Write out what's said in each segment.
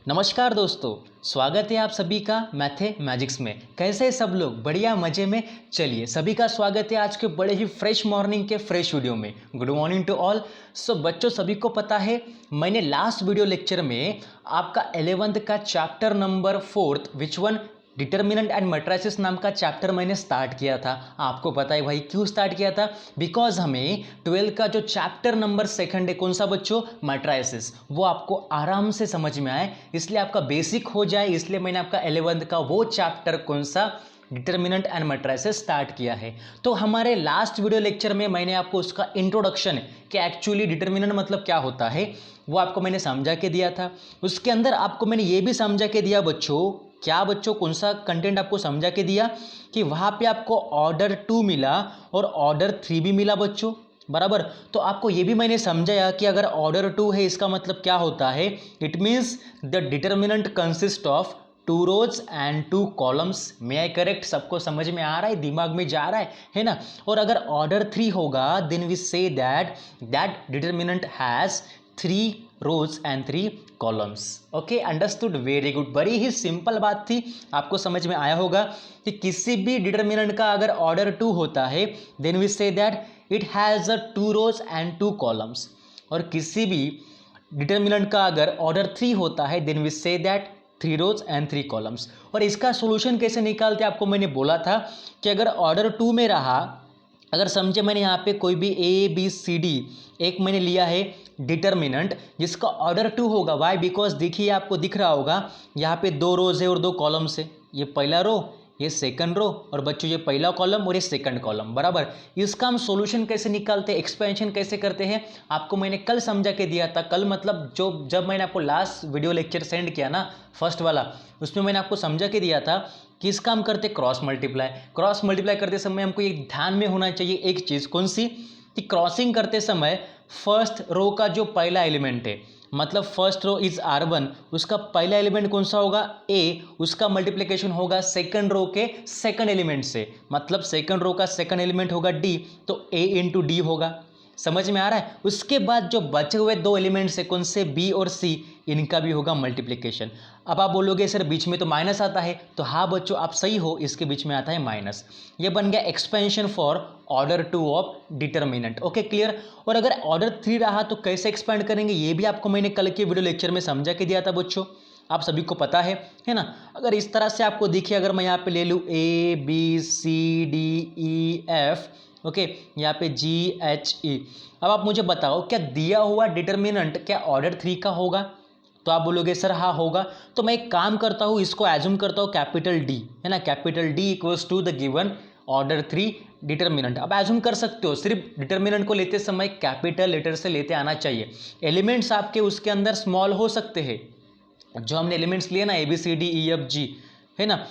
नमस्कार दोस्तों, स्वागत है आप सभी का मैथे मैजिक्स में। कैसे हैं सब लोग? बढ़िया मज़े में। चलिए, सभी का स्वागत है आज के बड़े ही फ्रेश मॉर्निंग के फ्रेश वीडियो में। Good morning to all. So बच्चों, सभी को पता है मैंने लास्ट वीडियो लेक्चर में आपका 11th का chapter number 4 which one determinant and matrices नाम का चैप्टर मैंने स्टार्ट किया था। आपको पता है भाई क्यों स्टार्ट किया था? बिकॉज हमें 12 का जो चैप्टर नंबर 2 है, कौन सा बच्चों? मैट्रिसेस, वो आपको आराम से समझ में आए, इसलिए आपका बेसिक हो जाए, इसलिए मैंने आपका 11th का वो चैप्टर कौन सा डिटर्मिनेंट एंड मैट्रिसेस स्टार्ट किया है। तो हमारे लास्ट वीडियो लेक्चर में मैंने आपको उसका इंट्रोडक्शन कि एक्चुअली डिटर्मिनेंट मतलब क्या होता है वो आपको मैंने समझा के दिया था। उसके अंदर आपको मैंने ये भी समझा के दिया बच्चों, क्या बच्चों, कौन सा कंटेंट आपको समझा के दिया कि वहाँ पे आपको ऑर्डर 2 मिला और ऑर्डर 3 भी मिला बच्चों, बराबर। तो आपको ये भी मैंने समझाया कि अगर ऑर्डर 2 है इसका मतलब क्या होता है, it means the determinant consist of 2 rows and 2 columns. May I correct? सबको समझ में आ रहा है, दिमाग में जा रहा है ना? और अगर ऑर्डर 3 होगा then we say that determinant has 3 rows and 3 columns. Okay, understood, very good. बड़ी ही सिंपल बात थी, आपको समझ में आया होगा कि किसी भी डिटर्मिनेंट का अगर ऑर्डर 2 होता है then we say that it has 2 rows and 2 columns, और किसी भी डिटर्मिनेंट का अगर ऑर्डर 3 होता है then we say that 3 rows and 3 columns. और इसका सोल्यूशन कैसे निकालते आपको मैंने बोला था कि अगर ऑर्डर 2 में रहा, अगर समझे मैंने यहाँ पे कोई भी ए बी सी डी एक मैंने लिया है डिटर्मिनेंट जिसका ऑर्डर 2 होगा। वाई? बिकॉज देखिए आपको दिख रहा होगा यहाँ पे 2 रोज है और 2 कॉलम्स है। ये पहला रो, ये सेकंड रो, और बच्चों ये पहला कॉलम और ये सेकंड कॉलम, बराबर। इसका हम सॉल्यूशन कैसे निकालते हैं, एक्सपेंशन कैसे करते हैं, आपको मैंने कल समझा के दिया था। कल मतलब जब मैंने आपको लास्ट वीडियो लेक्चर सेंड किया ना, फर्स्ट वाला, उसमें मैंने आपको समझा के दिया था कि इसका हम करते क्रॉस मल्टीप्लाई। क्रॉस मल्टीप्लाई करते समय हमको ये ध्यान में होना चाहिए एक चीज़, कौन सी? कि क्रॉसिंग करते समय फर्स्ट रो का जो पहला एलिमेंट है, मतलब फर्स्ट रो इज R1, उसका पहला एलिमेंट कौन सा होगा? ए, उसका मल्टीप्लिकेशन होगा सेकंड रो के सेकंड एलिमेंट से, मतलब सेकंड रो का सेकंड एलिमेंट होगा डी, तो ए इंटू डी होगा। समझ में आ रहा है? उसके बाद जो बचे हुए 2 एलिमेंट्स है, कौन से? बी और सी, इनका भी होगा मल्टीप्लिकेशन। अब आप बोलोगे सर बीच में तो माइनस आता है, तो हाँ बच्चों आप सही हो, इसके बीच में आता है माइनस। ये बन गया expansion for order 2 of determinant. Okay, clear. और अगर ऑर्डर 3 रहा तो कैसे एक्सपेंड करेंगे, ये भी आपको मैंने कल के वीडियो लेक्चर में समझा के दिया था बच्चों, आप सभी को पता है ना? अगर इस तरह से आपको दिखे, अगर मैं यहाँ पे ले लूँ A B C D E F, okay, यहाँ पे जी एच ई। अब आप मुझे बताओ क्या दिया हुआ डिटर्मिनेंट क्या ऑर्डर 3 का होगा? तो आप बोलोगे सर हाँ होगा। तो मैं एक काम करता हूँ, इसको एज्यूम करता हूँ कैपिटल डी, है ना? Capital D equals to the given order 3 determinant. अब एज्यूम कर सकते हो, सिर्फ डिटर्मिनेंट को लेते समय कैपिटल लेटर से लेते आना चाहिए। एलिमेंट्स आपके उसके अंदर स्मॉल हो सकते हैं, जो हमने एलिमेंट्स लिए ना A B C D E F G, है ना,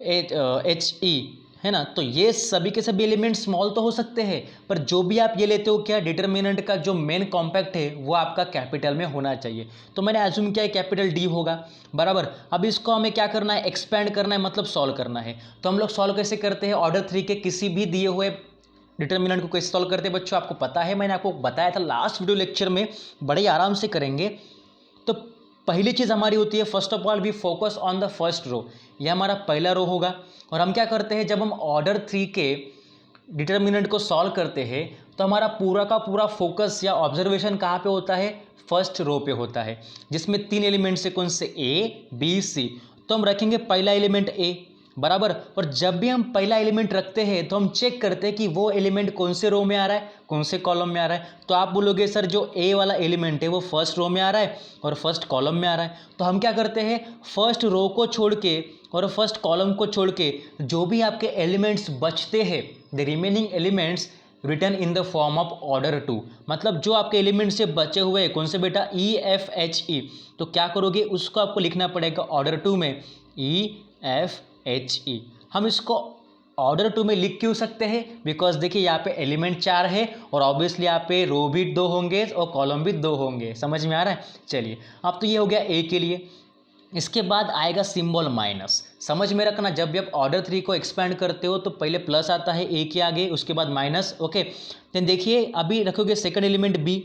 एच ई, है ना, तो ये सभी के सभी एलिमेंट स्मॉल तो हो सकते हैं, पर जो भी आप ये लेते हो क्या डिटर्मिनेंट का जो मेन कॉम्पैक्ट है वो आपका कैपिटल में होना चाहिए। तो मैंने एज्यूम किया है कैपिटल डी होगा, बराबर। अब इसको हमें क्या करना है? एक्सपेंड करना है, मतलब सॉल्व करना है। तो हम लोग सॉल्व कैसे करते हैं? ऑर्डर 3 के किसी भी दिए हुए डिटर्मिनेंट को कैसे सॉल्व करते हैं बच्चों, आपको पता है, मैंने आपको बताया था लास्ट वीडियो लेक्चर में, बड़े आराम से करेंगे। तो पहली चीज़ हमारी होती है, first of all we focus on the first row, ये हमारा पहला रो होगा। और हम क्या करते हैं, जब हम ऑर्डर 3 के डिटर्मिनेंट को सॉल्व करते हैं तो हमारा पूरा का पूरा फोकस या ऑब्जर्वेशन कहाँ पे होता है? फर्स्ट रो पे होता है, जिसमें 3 एलिमेंट्स है, कौन से? A B C. तो हम रखेंगे पहला एलिमेंट ए, बराबर। और जब भी हम पहला एलिमेंट रखते हैं तो हम चेक करते हैं कि वो एलिमेंट कौन से रो में आ रहा है, कौन से कॉलम में आ रहा है। तो आप बोलोगे सर जो ए वाला एलिमेंट है वो फर्स्ट रो में आ रहा है और फर्स्ट कॉलम में आ रहा है। तो हम क्या करते हैं, फर्स्ट रो को छोड़ के और फर्स्ट कॉलम को छोड़ के जो भी आपके एलिमेंट्स बचते हैं, the remaining elements return in the form of order 2, मतलब जो आपके एलिमेंट से बचे हुए कौन से बेटा? E F H E. तो क्या करोगे, उसको आपको लिखना पड़ेगा ऑर्डर 2 में ई एफ एच ई। हम इसको ऑर्डर 2 में लिख क्यों सकते हैं? बिकॉज देखिए यहाँ पे एलिमेंट 4 है और ऑब्वियसली यहाँ पे रो भी 2 होंगे और कॉलम भी 2 होंगे। समझ में आ रहा है? चलिए, अब तो ये हो गया ए के लिए। इसके बाद आएगा सिंबल माइनस। समझ में रखना, जब भी आप ऑर्डर 3 को एक्सपेंड करते हो तो पहले प्लस आता है ए के आगे, उसके बाद माइनस। ओके, देन देखिए अभी रखोगे सेकंड एलिमेंट बी,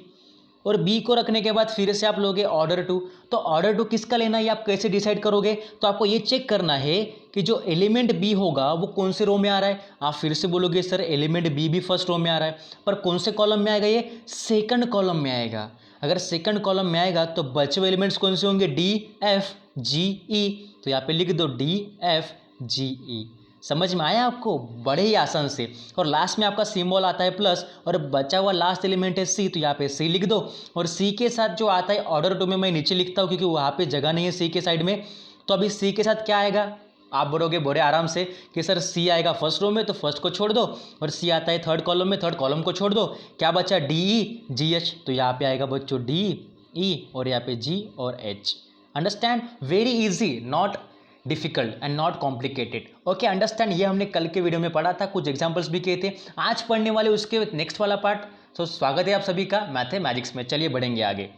और बी को रखने के बाद फिर से आप लोगे ऑर्डर 2। तो ऑर्डर 2 किसका लेना है आप कैसे डिसाइड करोगे? तो आपको ये चेक करना है कि जो एलिमेंट बी होगा वो कौन से रो में आ रहा है। आप फिर से बोलोगे सर एलिमेंट बी भी फर्स्ट रो में आ रहा है, पर कौन से कॉलम में आएगा? ये सेकंड कॉलम में आएगा। अगर सेकंड कॉलम में आएगा तो बचे हुए एलिमेंट्स कौन से होंगे? डी एफ जी ई। तो यहाँ पे लिख दो डी एफ जी ई। समझ में आया आपको? बड़े ही आसान से। और लास्ट में आपका सिंबल आता है प्लस, और बचा हुआ लास्ट एलिमेंट है सी, तो यहाँ पे सी लिख दो। और सी के साथ जो आता है ऑर्डर 2 में मैं नीचे लिखता हूँ क्योंकि वहाँ पे जगह नहीं है सी के साइड में। तो अभी सी के साथ क्या आएगा? आप बोलोगे बड़े आराम से कि सर सी आएगा फर्स्ट रो में, तो फर्स्ट को छोड़ दो, और सी आता है थर्ड कॉलम में, थर्ड कॉलम को छोड़ दो। क्या बचा? डी ई जी एच। तो यहाँ पे आएगा बच्चों डी ई और यहाँ पे जी और H. Understand? Very easy, not difficult and not complicated. Okay understand? ये हमने कल के वीडियो में पढ़ा था, कुछ एग्जांपल्स भी किए थे। आज पढ़ने वाले उसके नेक्स्ट वाला पार्ट। तो स्वागत है आप सभी का मैथमेटिक्स में। चलिए बढ़ेंगे आगे।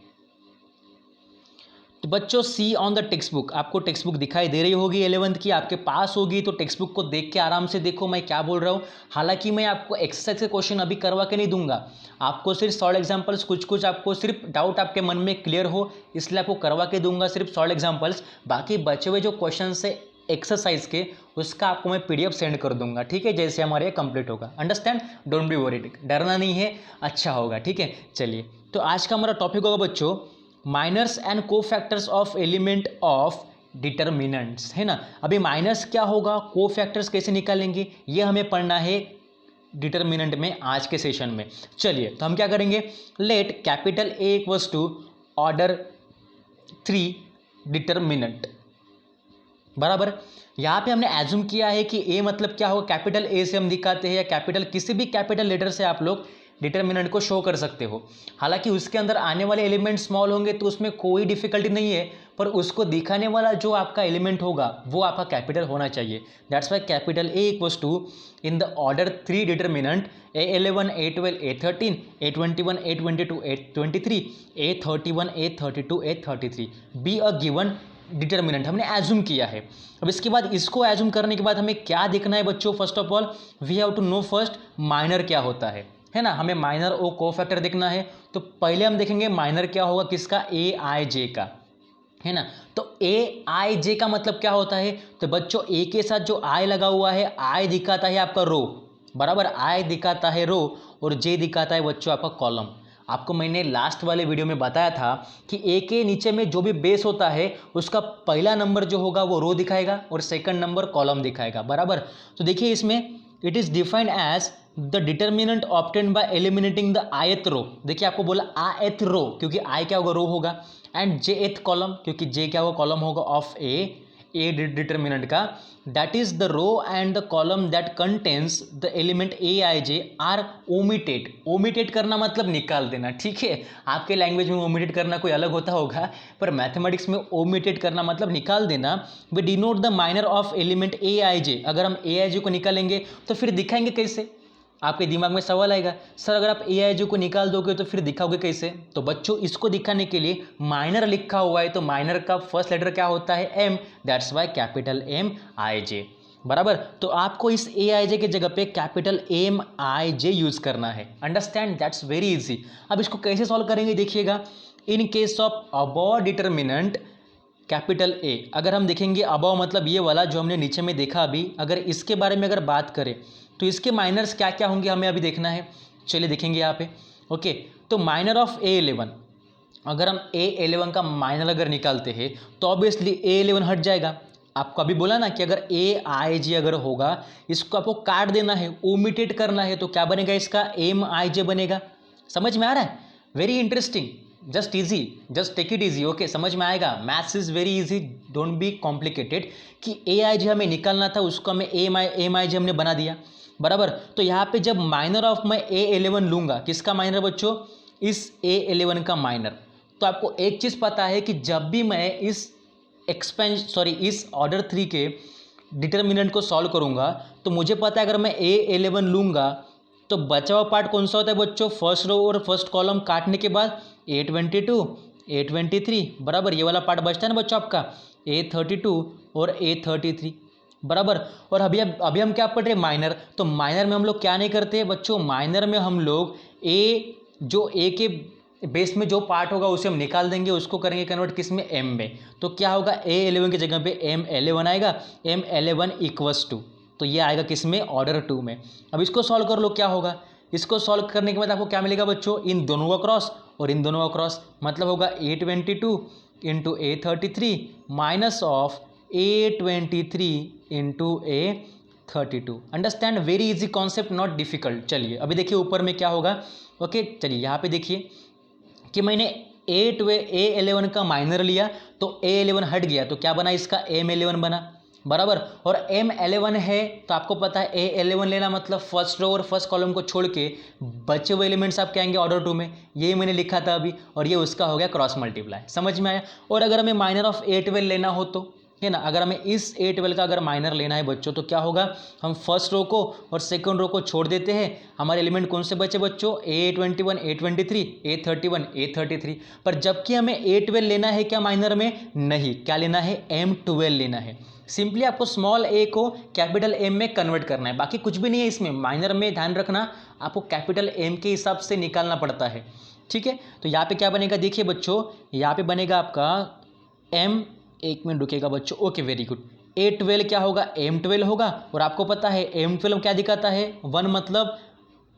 तो बच्चों सी ऑन द टेक्स्ट बुक, आपको टेक्स्ट बुक दिखाई दे रही होगी 11th की, आपके पास होगी, तो टेक्स्ट बुक को देख के आराम से देखो मैं क्या बोल रहा हूँ। हालांकि मैं आपको एक्सरसाइज के क्वेश्चन अभी करवा के नहीं दूंगा, आपको सिर्फ शॉर्ट एग्जांपल्स, कुछ कुछ आपको सिर्फ डाउट आपके मन में क्लियर हो इसलिए आपको करवा के दूंगा सिर्फ शॉर्ट एग्जाम्पल्स। बाकी बचे हुए जो क्वेश्चन है एक्सरसाइज के, उसका आपको मैं PDF सेंड कर दूंगा, ठीक है, जैसे हमारे ये कंप्लीट होगा। अंडरस्टैंड? डोंट बी वरीड, डरना नहीं है, अच्छा होगा, ठीक है। चलिए तो आज का हमारा टॉपिक होगा बच्चों minors and cofactors of element of determinants, है ना। अभी माइनर्स क्या होगा, कोफैक्टर्स कैसे निकालेंगे, ये हमें पढ़ना है डिटर्मिनेंट में आज के सेशन में। चलिए तो हम क्या करेंगे, let capital A equals to order 3 determinant, बराबर। यहाँ पे हमने एज्यूम किया है कि ए मतलब क्या होगा, कैपिटल ए से हम दिखाते हैं, या कैपिटल किसी भी कैपिटल लेटर से आप लोग डिटर्मिनेंट को शो कर सकते हो। हालांकि उसके अंदर आने वाले एलिमेंट स्मॉल होंगे तो उसमें कोई डिफिकल्टी नहीं है, पर उसको दिखाने वाला जो आपका एलिमेंट होगा वो आपका कैपिटल होना चाहिए। That's why capital A equals to in the order 3 determinant A11 A12 A13 A21 A22 A23 A31 A32 A33 be a given determinant हमने एज्यूम किया है। अब इसके बाद इसको एज्यूम करने के बाद हमें क्या देखना है बच्चों, first of all we have to know first minor क्या होता है ना। हमें माइनर और कोफैक्टर देखना है। तो पहले हम देखेंगे माइनर क्या होगा किसका, ए आई जे का, है ना। तो ए आई जे का मतलब क्या होता है, तो बच्चों ए के साथ जो आई लगा हुआ है, आई दिखाता है आपका रो, बराबर, आई दिखाता है रो, और जे दिखाता है बच्चों आपका कॉलम। आपको मैंने लास्ट वाले वीडियो में बताया था कि ए के नीचे में जो भी बेस होता है उसका पहला नंबर जो होगा वो रो दिखाएगा और सेकंड नंबर कॉलम दिखाएगा, बराबर। तो देखिए इसमें it is defined as the determinant obtained by eliminating the ith row. देखिए आपको बोला ith रो क्योंकि आई क्या होगा, रो होगा, एंड jth कॉलम क्योंकि जे क्या होगा, कॉलम होगा ऑफ ए डिटर्मिनेंट का। That is the row and the column that contains the element A I j are omitted. Omitted करना मतलब निकाल देना, ठीक है। आपके लैंग्वेज में ओमिटेड करना कोई अलग होता होगा, पर मैथमेटिक्स में ओमिटेड करना मतलब निकाल देना। We denote the minor of element A I J. अगर हम ए आई जे को निकालेंगे तो फिर दिखाएंगे कैसे, आपके दिमाग में सवाल आएगा, सर अगर आप ए आई जे को निकाल दोगे तो फिर दिखाओगे कैसे। तो बच्चों इसको दिखाने के लिए माइनर लिखा हुआ है, तो माइनर का फर्स्ट लेटर क्या होता है, M, that's why capital M I J, बराबर। तो आपको इस ए आई जे के जगह पे capital M I J use करना है। अंडरस्टैंड? That's very easy. अब इसको कैसे सॉल्व करेंगे देखिएगा। In case of above determinant capital A, अगर हम देखेंगे अबव मतलब ये वाला जो हमने नीचे में देखा अभी, अगर इसके बारे में अगर बात करें तो इसके माइनर्स क्या क्या होंगे हमें अभी देखना है। चलिए देखेंगे यहाँ पे। ओके, तो माइनर ऑफ A11, अगर हम A11 का माइनर अगर निकालते हैं तो ऑब्वियसली A11 हट जाएगा। आपको अभी बोला ना कि अगर ए आई जे अगर होगा इसको आपको काट देना है, ओमिटेड करना है, तो क्या बनेगा इसका, एम आई जे बनेगा। समझ में आ रहा है? Very interesting, just easy, just take it easy. Okay, समझ में आएगा। Maths is very easy, don't be complicated. कि ए आई जे हमें निकालना था उसको हमें एम आई जे हमने बना दिया, बराबर। तो यहाँ पे जब माइनर ऑफ मैं A11 लूँगा, किसका माइनर बच्चों, इस A11 का माइनर, तो आपको एक चीज़ पता है कि जब भी मैं इस इस ऑर्डर 3 के डिटर्मिनेंट को सॉल्व करूँगा तो मुझे पता है अगर मैं A11 लूँगा तो बचा हुआ पार्ट कौन सा होता है बच्चों, फर्स्ट रो और फर्स्ट कॉलम काटने के बाद A22 A23, बराबर, ये वाला पार्ट बचता है ना बच्चों आपका A32 और A33, बराबर। और अभी हम क्या पढ़ रहे हैं, माइनर। तो माइनर में हम लोग क्या नहीं करते बच्चों, माइनर में हम लोग ए के बेस में जो पार्ट होगा उसे हम निकाल देंगे, उसको करेंगे कन्वर्ट किस में, m में। तो क्या होगा, a11 की जगह पे m11 आएगा, m11 इक्वल्स टू, तो ये आएगा किस में, ऑर्डर 2 में। अब इसको सॉल्व कर लो, क्या होगा, इसको सॉल्व करने के बाद आपको क्या मिलेगा बच्चों, इन दोनों का क्रॉस और इन दोनों का क्रॉस, मतलब होगा a22 into a33 minus of a23 into a32। Understand, very easy concept, not difficult. चलिए अभी देखिए ऊपर में क्या होगा। ओके चलिए यहाँ पे देखिए कि मैंने a11 का माइनर लिया तो a11 हट गया, तो क्या बना इसका, m11 बना, बराबर। और m11 है तो आपको पता है a11 लेना मतलब फर्स्ट रो और फर्स्ट कॉलम को छोड़ के बचे हुए एलिमेंट्स आप क्या आएंगे, ऑर्डर 2 में। ये मैंने लिखा था अभी, और ये उसका हो गया क्रॉस मल्टीप्लाई, समझ में आया। और अगर हमें माइनर ऑफ a12 लेना हो तो, है ना, अगर हमें इस a12 का अगर माइनर लेना है बच्चों, तो क्या होगा, हम फर्स्ट रो को और सेकंड रो को छोड़ देते हैं। हमारे एलिमेंट कौन से बचे बच्चों, a21 a23 a31 a33। पर जबकि हमें a12 लेना है क्या माइनर में, नहीं, क्या लेना है, m12 लेना है। सिंपली आपको स्मॉल a को कैपिटल M में कन्वर्ट करना है, बाकी कुछ भी नहीं है इसमें। माइनर में ध्यान रखना आपको कैपिटल M के हिसाब से निकालना पड़ता है, ठीक है। तो यहाँ पे क्या बनेगा, देखिए बच्चों, यहाँ पे बनेगा आपका m, एक मिनट रुकेगा बच्चों, ओके वेरी गुड, a12 क्या होगा, m12 होगा। और आपको पता है m12 क्या दिखाता है, 1 मतलब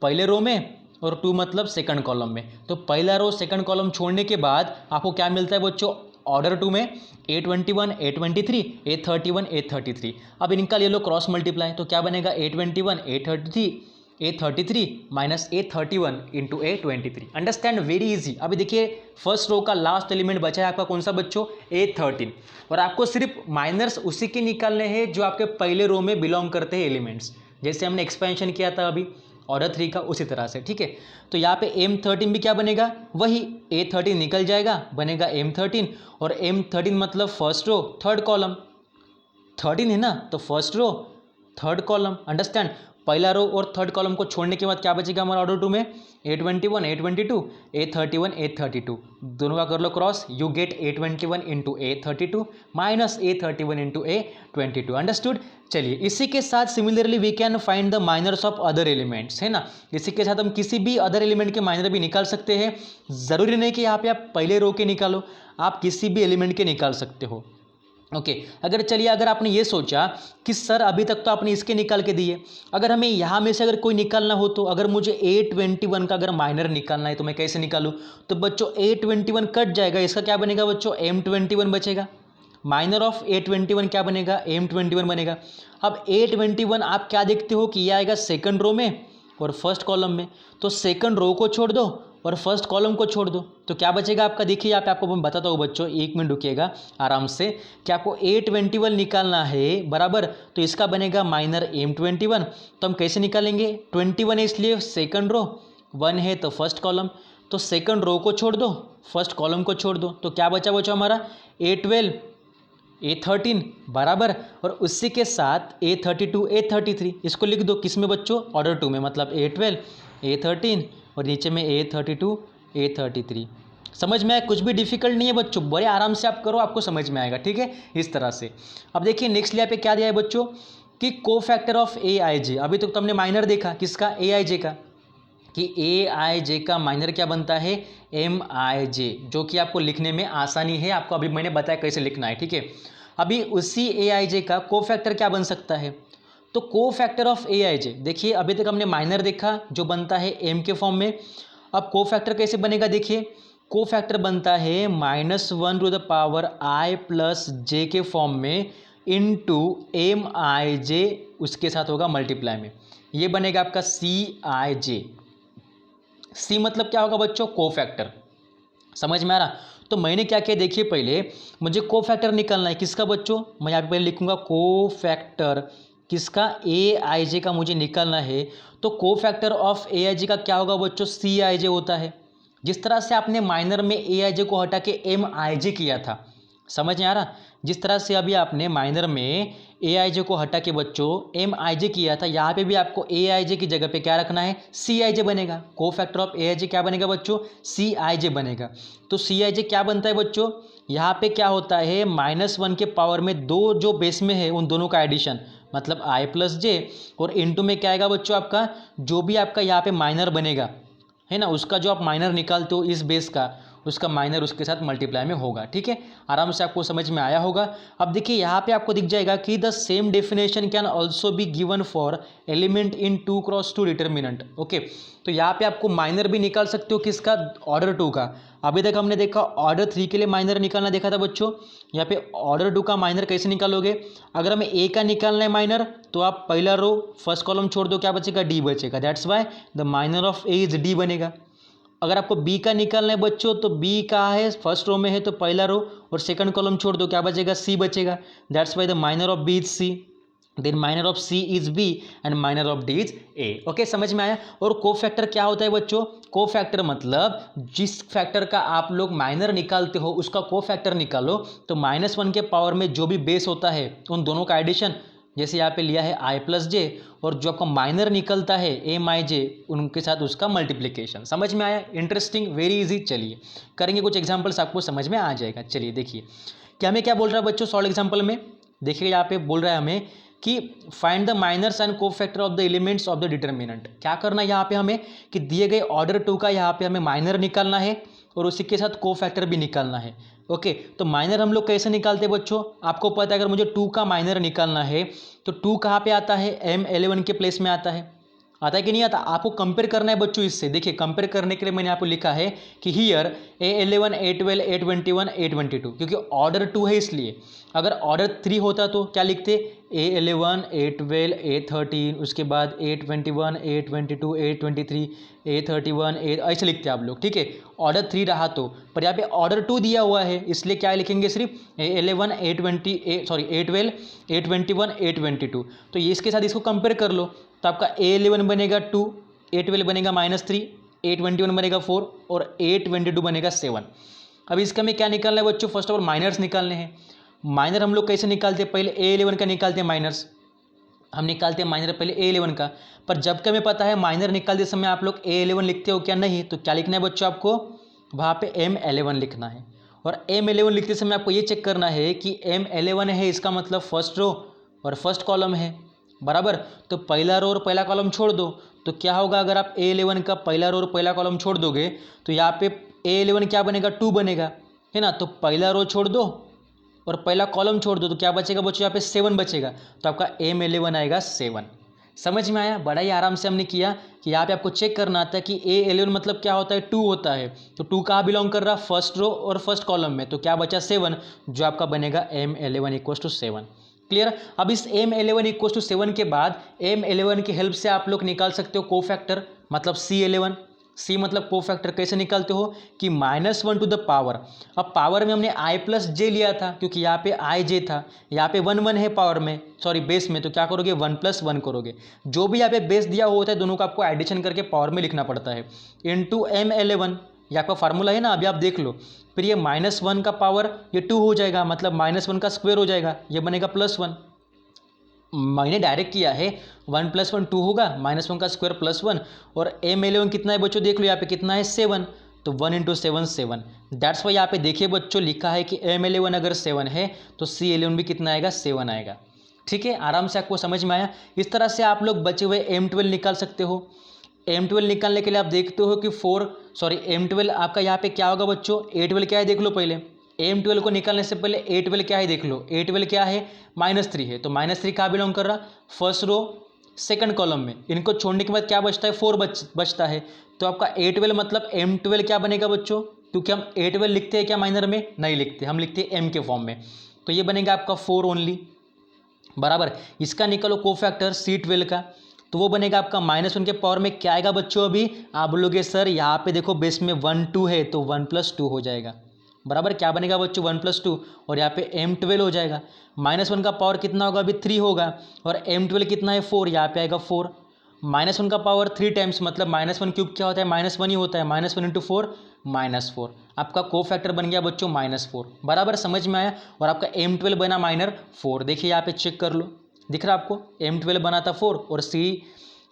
पहले रो में और 2 मतलब सेकंड कॉलम में। तो पहला रो सेकंड कॉलम छोड़ने के बाद आपको क्या मिलता है बच्चों, ऑर्डर 2 में a21 a23 a31 a33। अब इनका ले लो क्रॉस मल्टीप्लाई, तो क्या बनेगा, a21 a33 minus a31 into a23। Understand, very easy. अभी देखिए फर्स्ट रो का लास्ट एलिमेंट बचा है आपका कौन सा बच्चों, a13, और आपको सिर्फ माइनर्स उसी के निकालने हैं जो आपके पहले रो में बिलोंग करते हैं एलिमेंट्स, जैसे हमने एक्सपेंशन किया था अभी ऑर्डर 3 का, उसी तरह से, ठीक है। तो यहाँ पे m13 भी क्या बनेगा, वही a13 निकल जाएगा, बनेगा m13, और m13 मतलब फर्स्ट रो थर्ड कॉलम, 13 है ना, तो first row third column. Understand, पहला रो और थर्ड कॉलम को छोड़ने के बाद क्या बचेगा हमारा ऑर्डर 2 में, a21 a22 a31 a32, दोनों का कर लो cross, you get a21 into a32 minus a31 into a22। Understood. चलिए इसी के साथ similarly we can find the minors of other elements, है ना। इसी के साथ हम किसी भी अदर एलिमेंट के माइनर भी निकाल सकते हैं। ज़रूरी नहीं कि यहाँ पे आप पहले रो के निकालो, आप किसी भी एलिमेंट के निकाल सकते हो। ओके अगर चलिए अगर आपने ये सोचा कि सर अभी तक तो आपने इसके निकाल के दिए, अगर हमें यहाँ में से अगर कोई निकालना हो, तो अगर मुझे a21 का अगर माइनर निकालना है तो मैं कैसे निकालूँ, तो बच्चों a21 कट जाएगा, इसका क्या बनेगा बच्चों, m21 बचेगा। माइनर ऑफ a21 क्या बनेगा, m21 बनेगा। अब a21 आप क्या देखते हो कि ये आएगा सेकंड रो में और फर्स्ट कॉलम में, तो सेकंड रो को छोड़ दो और फर्स्ट कॉलम को छोड़ दो, तो क्या बचेगा आपका, देखिए यहाँ पे आपको मैं बताता हूँ बच्चों, एक मिनट रुकिएगा आराम से, कि आपको a21 निकालना है, बराबर। तो इसका बनेगा माइनर m21, तो हम कैसे निकालेंगे, 21 है इसलिए सेकंड रो, 1 है तो फर्स्ट कॉलम, तो सेकंड रो को छोड़ दो फर्स्ट कॉलम को छोड़ दो, तो क्या बचा बच्चों हमारा a12 a13 बराबर, और उसी के साथ a32 a33, इसको लिख दो किस में बच्चों, ऑर्डर 2 में, मतलब a12 a13 और नीचे में a32 a33। समझ में आया, कुछ भी डिफिकल्ट नहीं है बच्चों, बड़े आराम से आप करो, आपको समझ में आएगा, ठीक है, इस तरह से। अब देखिए नेक्स्ट यहाँ पे क्या दिया है बच्चों, कि को फैक्टर ऑफ aij। अभी तक तो हमने माइनर देखा किसका, aij का, कि aij का माइनर क्या बनता है, mij, जो कि आपको लिखने में आसानी है, आपको अभी मैंने बताया कैसे लिखना है, ठीक है। अभी उसी aij का को फैक्टर क्या बन सकता है, तो को फैक्टर ऑफ aij, देखिए अभी तक हमने माइनर देखा जो बनता है m के फॉर्म में, अब को फैक्टर कैसे बनेगा, देखिए को फैक्टर बनता है -1 to the power i plus j के फॉर्म में इनटू mij, उसके साथ होगा मल्टीप्लाई में, ये बनेगा आपका cij। c मतलब क्या होगा बच्चों, को फैक्टर, समझ में आ रहा। तो मैंने क्या किया, देखिए पहले मुझे को फैक्टर निकालना है किसका बच्चों, मैं यहाँ पे पहले लिखूंगा को फैक्टर किसका, aij का मुझे निकालना है, तो को फैक्टर ऑफ aij का क्या होगा बच्चों, cij होता है। जिस तरह से आपने माइनर में aij को हटा के mij किया था, समझ में आ रहा, जिस तरह से अभी आपने माइनर में aij को हटा के बच्चों mij किया था, यहाँ पे भी आपको aij की जगह पे क्या रखना है, cij बनेगा। को फैक्टर ऑफ aij क्या बनेगा बच्चों, cij बनेगा। तो cij क्या बनता है बच्चों, यहाँ पे क्या होता है, -1 के पावर में दो जो बेस में है उन दोनों का एडिशन, मतलब i प्लस जे, और इनटू में क्या आएगा बच्चों आपका, जो भी आपका यहाँ पे माइनर बनेगा, है ना, उसका जो आप माइनर निकालते हो इस बेस का, उसका माइनर उसके साथ मल्टीप्लाई में होगा। ठीक है, आराम से आपको समझ में आया होगा। अब देखिए यहाँ पे आपको दिख जाएगा कि the same definition can also be given for element in 2x2 determinant. Okay, तो यहाँ पे आपको माइनर भी निकाल सकते हो किसका, ऑर्डर 2 का। अभी तक हमने देखा ऑर्डर 3 के लिए माइनर निकालना देखा था बच्चों। यहाँ पे ऑर्डर 2 का माइनर कैसे निकालोगे, अगर हमें ए का निकालना है माइनर तो आप पहला रो फर्स्ट कॉलम छोड़ दो, क्या बचेगा, डी बचेगा। That's why the minor of A is D बनेगा। अगर आपको बी का निकालना है बच्चों तो बी कहाँ है, फर्स्ट रो में है, तो पहला रो और सेकंड कॉलम छोड़ दो, क्या बचेगा, सी बचेगा। That's why the minor of b is c, then minor of c is b and minor of d is a. Okay, समझ में आया। और कोफैक्टर क्या होता है बच्चों, कोफैक्टर मतलब जिस फैक्टर का आप लोग माइनर निकालते हो उसका कोफैक्टर निकालो, तो -1 के पावर में जो भी बेस होता है उन दोनों का एडिशन, जैसे यहाँ पे लिया है i प्लस जे, और जो आपका माइनर निकलता है एम आई जे, उनके साथ उसका मल्टीप्लिकेशन। समझ में आया, इंटरेस्टिंग, वेरी इजी। चलिए करेंगे कुछ एग्जांपल्स, आपको समझ में आ जाएगा। चलिए देखिए क्या हमें क्या बोल रहा है बच्चों सॉल्व एग्जांपल में। देखिए यहाँ पे बोल रहा है हमें कि find the minors and cofactor of the elements of the determinant. क्या करना है यहाँ पे हमें कि दिए गए ऑर्डर 2 का यहाँ पे हमें माइनर निकालना है और उसी के साथ कोफैक्टर भी निकालना है। ओके, तो माइनर हम लोग कैसे निकालते हैं बच्चों, आपको पता है अगर मुझे 2 का माइनर निकालना है तो 2 कहाँ पे आता है, M11 के प्लेस में आता है कि नहीं आता। आपको कंपेयर करना है बच्चों इससे। देखिए कंपेयर करने के लिए मैंने आपको लिखा है कि here A11 A12 A21 A22, क्योंकि ऑर्डर 2 है इसलिए। अगर ऑर्डर 3 होता तो क्या लिखते, A11 A12 A13, उसके बाद A21 A22 A23 A31 ऐसे लिखते हैं आप लोग। ठीक है, ऑर्डर 3 रहा तो, पर यहाँ पे ऑर्डर 2 दिया हुआ है इसलिए क्या लिखेंगे, सिर्फ A11 A12 A21 A22। तो ये इसके साथ इसको कंपेयर कर लो, तो आपका A11 बनेगा 2, A12 बनेगा -3, A21 बनेगा 4 और A22 बनेगा 7। अब इसका हमें क्या निकालना है बच्चों, फर्स्ट ऑफ ऑल माइनर्स निकालने हैं। माइनर हम लोग कैसे निकालते हैं, पहले A11 का निकालते हैं माइनर्स, हम निकालते हैं माइनर पहले A11 का। पर जब कि हमें पता है माइनर निकालते समय आप लोग A11 लिखते हो क्या, नहीं, तो क्या लिखना है बच्चों, आपको वहाँ पे M11 लिखना है। और M11 लिखते समय आपको ये चेक करना है कि M11 है, इसका मतलब फर्स्ट रो और फर्स्ट कॉलम है, बराबर। तो पहला रो और पहला कॉलम छोड़ दो, तो क्या होगा, अगर आप A11 का पहला रो और पहला कॉलम छोड़ दोगे तो यहाँ पे A11 क्या बनेगा, 2 बनेगा, है ना। तो पहला रो छोड़ दो और पहला कॉलम छोड़ दो, तो क्या बचेगा बच्चों, यहाँ पे 7 बचेगा। तो आपका M11 आएगा 7। समझ में आया, बड़ा ही आराम से हमने किया कि यहाँ पे आपको चेक करना था कि A11 मतलब क्या होता है, 2 होता है। तो 2 कहाँ बिलोंग कर रहा, फर्स्ट रो और फर्स्ट कॉलम में, तो क्या बचा 7, जो आपका बनेगा M11 = 7। क्लियर। अब इस M11 = 7 के बाद M11 की हेल्प से आप लोग निकाल सकते हो कोफैक्टर, मतलब C11। सी मतलब कोफैक्टर कैसे निकालते हो कि -1 टू द पावर। अब पावर में हमने i प्लस जे लिया था क्योंकि यहाँ पे i j था, यहाँ पे 1 1 है पावर में, सॉरी बेस में, तो क्या करोगे 1 + 1 करोगे। जो भी यहाँ पे बेस दिया होता है दोनों को आपको एडिशन करके पावर में लिखना पड़ता है, इनटू M11, ये आपका फार्मूला है ना, अभी आप देख लो। फिर ये -1 का पावर ये 2 हो जाएगा, मतलब -1 का स्क्वायर हो जाएगा, ये बनेगा +1। मैंने डायरेक्ट किया है, 1 + 1 2 होगा, -1 का स्क्वायर +1, और M11 कितना है बच्चों, देख लो यहाँ पे कितना है 7, तो 1 × 7 7। दैट्स वाई यहाँ पे देखिए बच्चों लिखा है कि M11 अगर 7 है तो C11 भी कितना आएगा, 7 आएगा। ठीक है, आराम से आपको समझ में आया। इस तरह से आप लोग बचे हुए M12 निकाल सकते हो। M12 निकालने के लिए आप देखते हो कि M12 आपका यहाँ पे क्या होगा बच्चों, A12 क्या है देख लो पहले। M12 को निकालने से पहले A12 क्या है देख लो, A12 क्या है, -3 है, तो -3 कहाँ बिलोंग कर रहा, फर्स्ट रो सेकंड कॉलम में। इनको छोड़ने के बाद क्या बचता है, 4 बचता है। तो आपका A12 मतलब M12 क्या बनेगा बच्चों, क्योंकि हम A12 लिखते हैं क्या माइनर में, नहीं लिखते, हम लिखते हैं M के फॉर्म में, तो ये बनेगा आपका 4 ओनली, बराबर। इसका निकालो कोफैक्टर C12 का, तो वो बनेगा आपका -1 के पावर में क्या आएगा बच्चों, अभी आप बोलोगे सर यहाँ पे देखो बेस में 1 2 है, तो 1 + 2 हो जाएगा, बराबर। क्या बनेगा बच्चों, 1 + 2, और यहाँ पे M12 हो जाएगा। -1 का पावर कितना होगा, अभी 3 होगा, और M12 कितना है 4, यहाँ पे आएगा 4। -1 का पावर 3 टाइम्स, मतलब -1³ क्या होता है, -1 ही होता है, -1 × 4 -4। आपका कोफैक्टर बन गया बच्चों -4, बराबर, समझ में आया। और आपका M12 बना -4, देखिए यहाँ पे चेक कर लो, दिख रहा है आपको, M12 बना था 4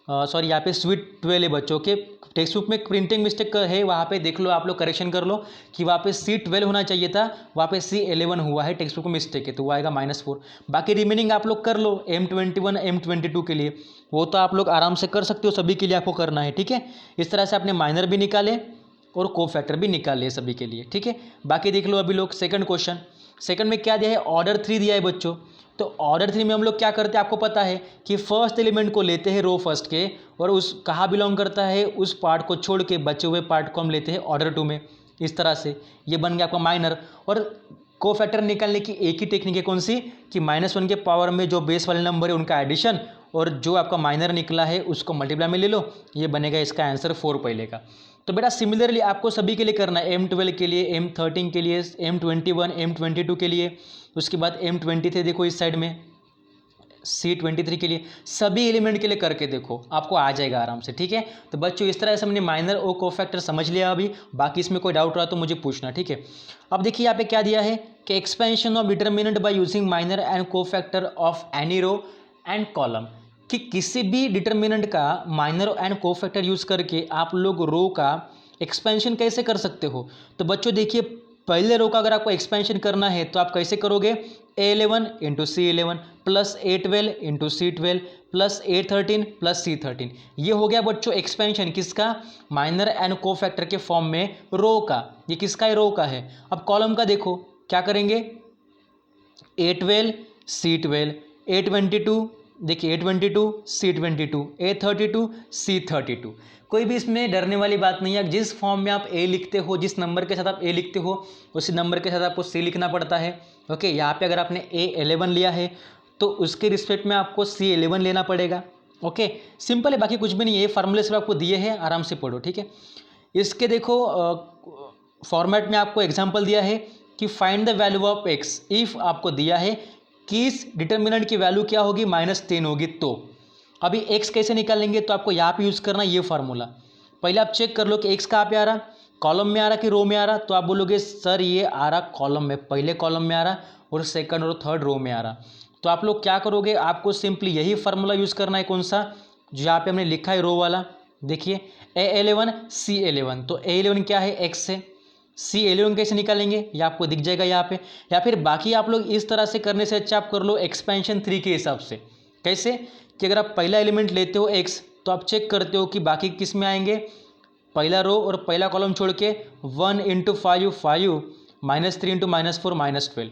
और यहाँ पे स्वीट 12 है बच्चों के, टेक्स्ट बुक में प्रिंटिंग मिस्टेक है, वहाँ पे देख लो, आप लोग करेक्शन कर लो कि वहाँ पे C12 होना चाहिए था, वहाँ पे C11 हुआ है, टेक्स्ट बुक में मिस्टेक है, तो वो आएगा -4। बाकी रिमेनिंग आप लोग कर लो M21 M22 के लिए, वो तो आप लोग आराम से कर सकते हो, सभी के लिए आपको करना है, ठीक है। इस तरह से आपने माइनर भी निकाले और को फैक्टर भी निकाल लिए सभी के लिए, ठीक है। बाकी देख लो अभी लोग सेकंड क्वेश्चन, सेकंड में क्या दिया है, ऑर्डर 3 दिया है बच्चों। तो ऑर्डर 3 में हम लोग क्या करते हैं, आपको पता है कि फर्स्ट एलिमेंट को लेते हैं रो फर्स्ट के, और उस कहाँ बिलोंग करता है, उस पार्ट को छोड़ के बचे हुए पार्ट को हम लेते हैं ऑर्डर 2 में। इस तरह से ये बन गया आपका माइनर। और को फैक्टर निकालने की एक ही टेक्निक है, कौन सी, कि -1 के पावर में जो बेस वाले नंबर है उनका एडिशन, और जो आपका माइनर निकला है उसको मल्टीप्लाई में ले लो, ये बनेगा इसका आंसर 4 पहले का। तो बेटा सिमिलरली आपको सभी के लिए करना है, M12 के लिए, M13 के लिए, M21 M22 के लिए, उसके बाद M23 देखो इस साइड में, C23 के लिए, सभी एलिमेंट के लिए करके देखो, आपको आ जाएगा आराम से, ठीक है। तो बच्चों इस तरह से हमने माइनर और कोफैक्टर समझ लिया अभी, बाकी इसमें कोई डाउट रहा तो मुझे पूछना, ठीक है। अब देखिए यहाँ पे क्या दिया है कि expansion of determinant by using minor and cofactor of any row and column, कि किसी भी डिटर्मिनेंट का माइनर एंड कोफैक्टर यूज करके आप लोग रो का एक्सपेंशन कैसे कर सकते हो। तो बच्चों देखिए, पहले रो का अगर आपको एक्सपेंशन करना है तो आप कैसे करोगे, A11 into C11 plus A12 into C12 plus A13 plus C13। ये हो गया बच्चों एक्सपेंशन किसका, माइनर एंड कोफैक्टर के फॉर्म में रो का। ये किसका है, रो का है। अब कॉलम का देखो क्या करेंगे, A12 C12, A22 देखिए A22 C22, A32 C32। कोई भी इसमें डरने वाली बात नहीं है, जिस फॉर्म में आप A लिखते हो, जिस नंबर के साथ आप A लिखते हो, उसी नंबर के साथ आपको C लिखना पड़ता है। ओके, यहाँ पे अगर आपने A11 लिया है तो उसके रिस्पेक्ट में आपको C11 लेना पड़ेगा। ओके, सिंपल है, बाकी कुछ भी नहीं है, ये फार्मूले सब आपको दिए हैं, आराम से पढ़ो, ठीक है। इसके देखो फॉर्मेट में आपको एग्जाम्पल दिया है कि find the value of x, if आपको दिया है कि इस डिटर्मिनेंट की वैल्यू क्या होगी, -10 होगी। तो अभी x कैसे निकालेंगे, तो आपको यहाँ पे यूज़ करना ये फार्मूला। पहले आप चेक कर लो कि x कहाँ पे आ रहा, कॉलम में आ रहा कि रो में आ रहा। तो आप बोलोगे सर ये आ रहा कॉलम में, पहले कॉलम में आ रहा और सेकंड और थर्ड रो में आ रहा। तो आप लोग क्या करोगे, आपको सिंपली यही फार्मूला यूज़ करना है, कौन सा, जो यहाँ पे हमने लिखा है रो वाला। देखिए A11 C11, तो A11 क्या है, x है, C11 कैसे निकालेंगे, ये आपको दिख जाएगा यहाँ पे। या फिर बाकी आप लोग इस तरह से करने से अच्छा आप कर लो एक्सपेंशन 3 के हिसाब से। कैसे, कि अगर आप पहला एलिमेंट लेते हो x, तो आप चेक करते हो कि बाकी किस में आएंगे, पहला रो और पहला कॉलम छोड़ के 1 इंटू 5 5, -3 इंटू -4 -12,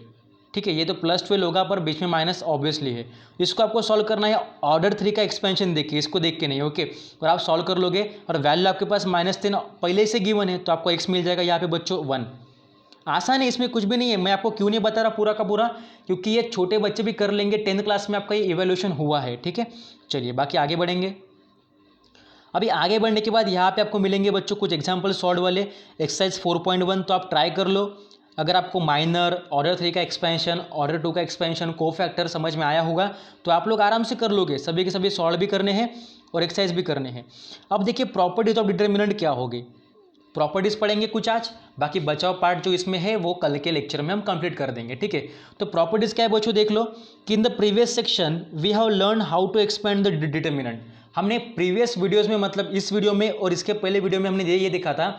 ठीक है। ये तो +12 होगा, पर बीच में माइनस ऑब्वियसली है। इसको आपको सॉल्व करना है ऑर्डर 3 का एक्सपेंशन देखिए, इसको देख के नहीं, ओके। और आप सॉल्व कर लोगे और वैल्यू आपके पास -10 पहले से गिवन है, तो आपको x मिल जाएगा यहाँ पे बच्चों 1। आसान है, इसमें कुछ भी नहीं है। मैं आपको क्यों नहीं बता रहा पूरा का पूरा, क्योंकि ये छोटे बच्चे भी कर लेंगे, 10th क्लास में आपका ये इवैल्यूएशन हुआ है, ठीक है। चलिए बाकी आगे बढ़ेंगे। अभी आगे बढ़ने के बाद यहाँ पे आपको मिलेंगे बच्चों कुछ एग्जाम्पल सॉल्व वाले, एक्सरसाइज 4.1, तो आप ट्राई कर लो। अगर आपको माइनर, ऑर्डर 3 का एक्सपेंशन, ऑर्डर 2 का एक्सपेंशन, को फैक्टर समझ में आया होगा तो आप लोग आराम से कर लोगे। सभी के सभी सॉल्व भी करने हैं और एक्सरसाइज भी करने हैं। अब देखिए प्रॉपर्टीज ऑफ डिटर्मिनेंट क्या होगी, प्रॉपर्टीज पढ़ेंगे कुछ आज, बाकी बचाव पार्ट जो इसमें है वो कल के लेक्चर में हम कंप्लीट कर देंगे, ठीक है। तो प्रॉपर्टीज क्या है बच्चों, देख लो कि in the previous section we have learn how to expand the determinant. हमने प्रीवियस वीडियोस में, मतलब इस वीडियो में और इसके पहले वीडियो में हमने ये देखा था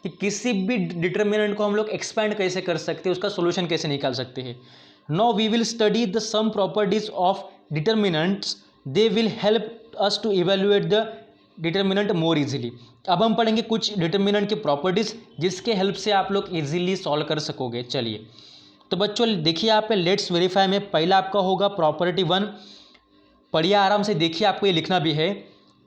कि किसी भी डिटर्मिनेंट को हम लोग एक्सपेंड कैसे कर सकते हैं, उसका सोल्यूशन कैसे निकाल सकते हैं। Now we will study the some properties of determinants, they will help us to evaluate the determinant more easily. अब हम पढ़ेंगे कुछ डिटर्मिनेंट की प्रॉपर्टीज जिसके हेल्प से आप लोग इजीली सॉल्व कर सकोगे। चलिए तो बच्चों देखिए यहाँ पे लेट्स वेरीफाई में पहला आपका होगा प्रॉपर्टी 1, पढ़िए आराम से, देखिए आपको ये लिखना भी है,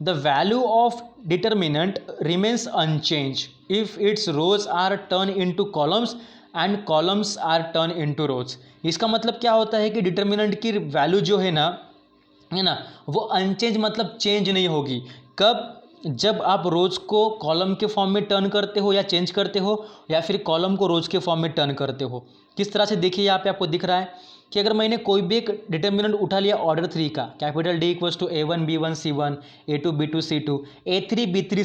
the value of determinant remains unchange if its rows are turn into columns and columns are turn into rows. इसका मतलब क्या होता है कि डिटर्मिनेंट की वैल्यू जो है ना वो अनचेंज मतलब चेंज नहीं होगी। कब, जब आप रोज को कॉलम के फॉर्म में टर्न करते हो या चेंज करते हो, या फिर कॉलम को रोज के फॉर्म में टर्न करते हो। किस तरह से, देखिए यहाँ पे आपको दिख रहा है कि अगर मैंने कोई भी एक डिटर्मिनेंट उठा लिया ऑर्डर 3 का, capital D equals to A1 B1 C1 A2 B2 C2 A3 B3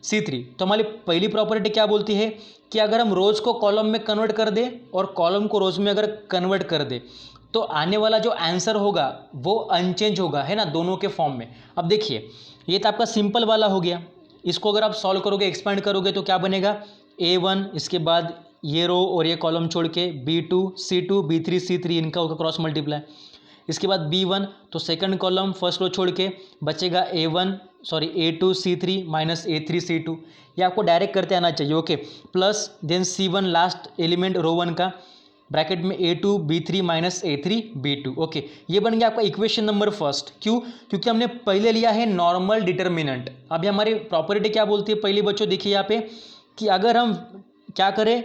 C3, तो हमारी पहली प्रॉपर्टी क्या बोलती है कि अगर हम रोज को कॉलम में कन्वर्ट कर दे और कॉलम को रोज में अगर कन्वर्ट कर दे तो आने वाला जो आंसर होगा वो अनचेंज होगा, है ना, दोनों के फॉर्म में। अब देखिए ये तो आपका सिंपल वाला हो गया, इसको अगर आप सॉल्व करोगे, एक्सपेंड करोगे तो क्या बनेगा, A1, इसके बाद ये रो और ये कॉलम छोड़ के B2 C2 B3 C3, इनका होगा क्रॉस मल्टीप्लाई। इसके बाद B1, तो सेकंड कॉलम फर्स्ट रो छोड़ के बचेगा A2 C3 minus A3 C2। ये आपको डायरेक्ट करते आना चाहिए, okay. Plus then C1 last element row 1 का, ब्रैकेट में A2 B3 minus A3 B2, okay. ये बन गया आपका इक्वेशन नंबर फर्स्ट। क्यों? क्योंकि हमने पहले लिया है नॉर्मल डिटर्मिनेंट। अभी हमारी प्रॉपर्टी क्या बोलती है पहले बच्चों, देखिए यहाँ पे कि अगर हम क्या करें,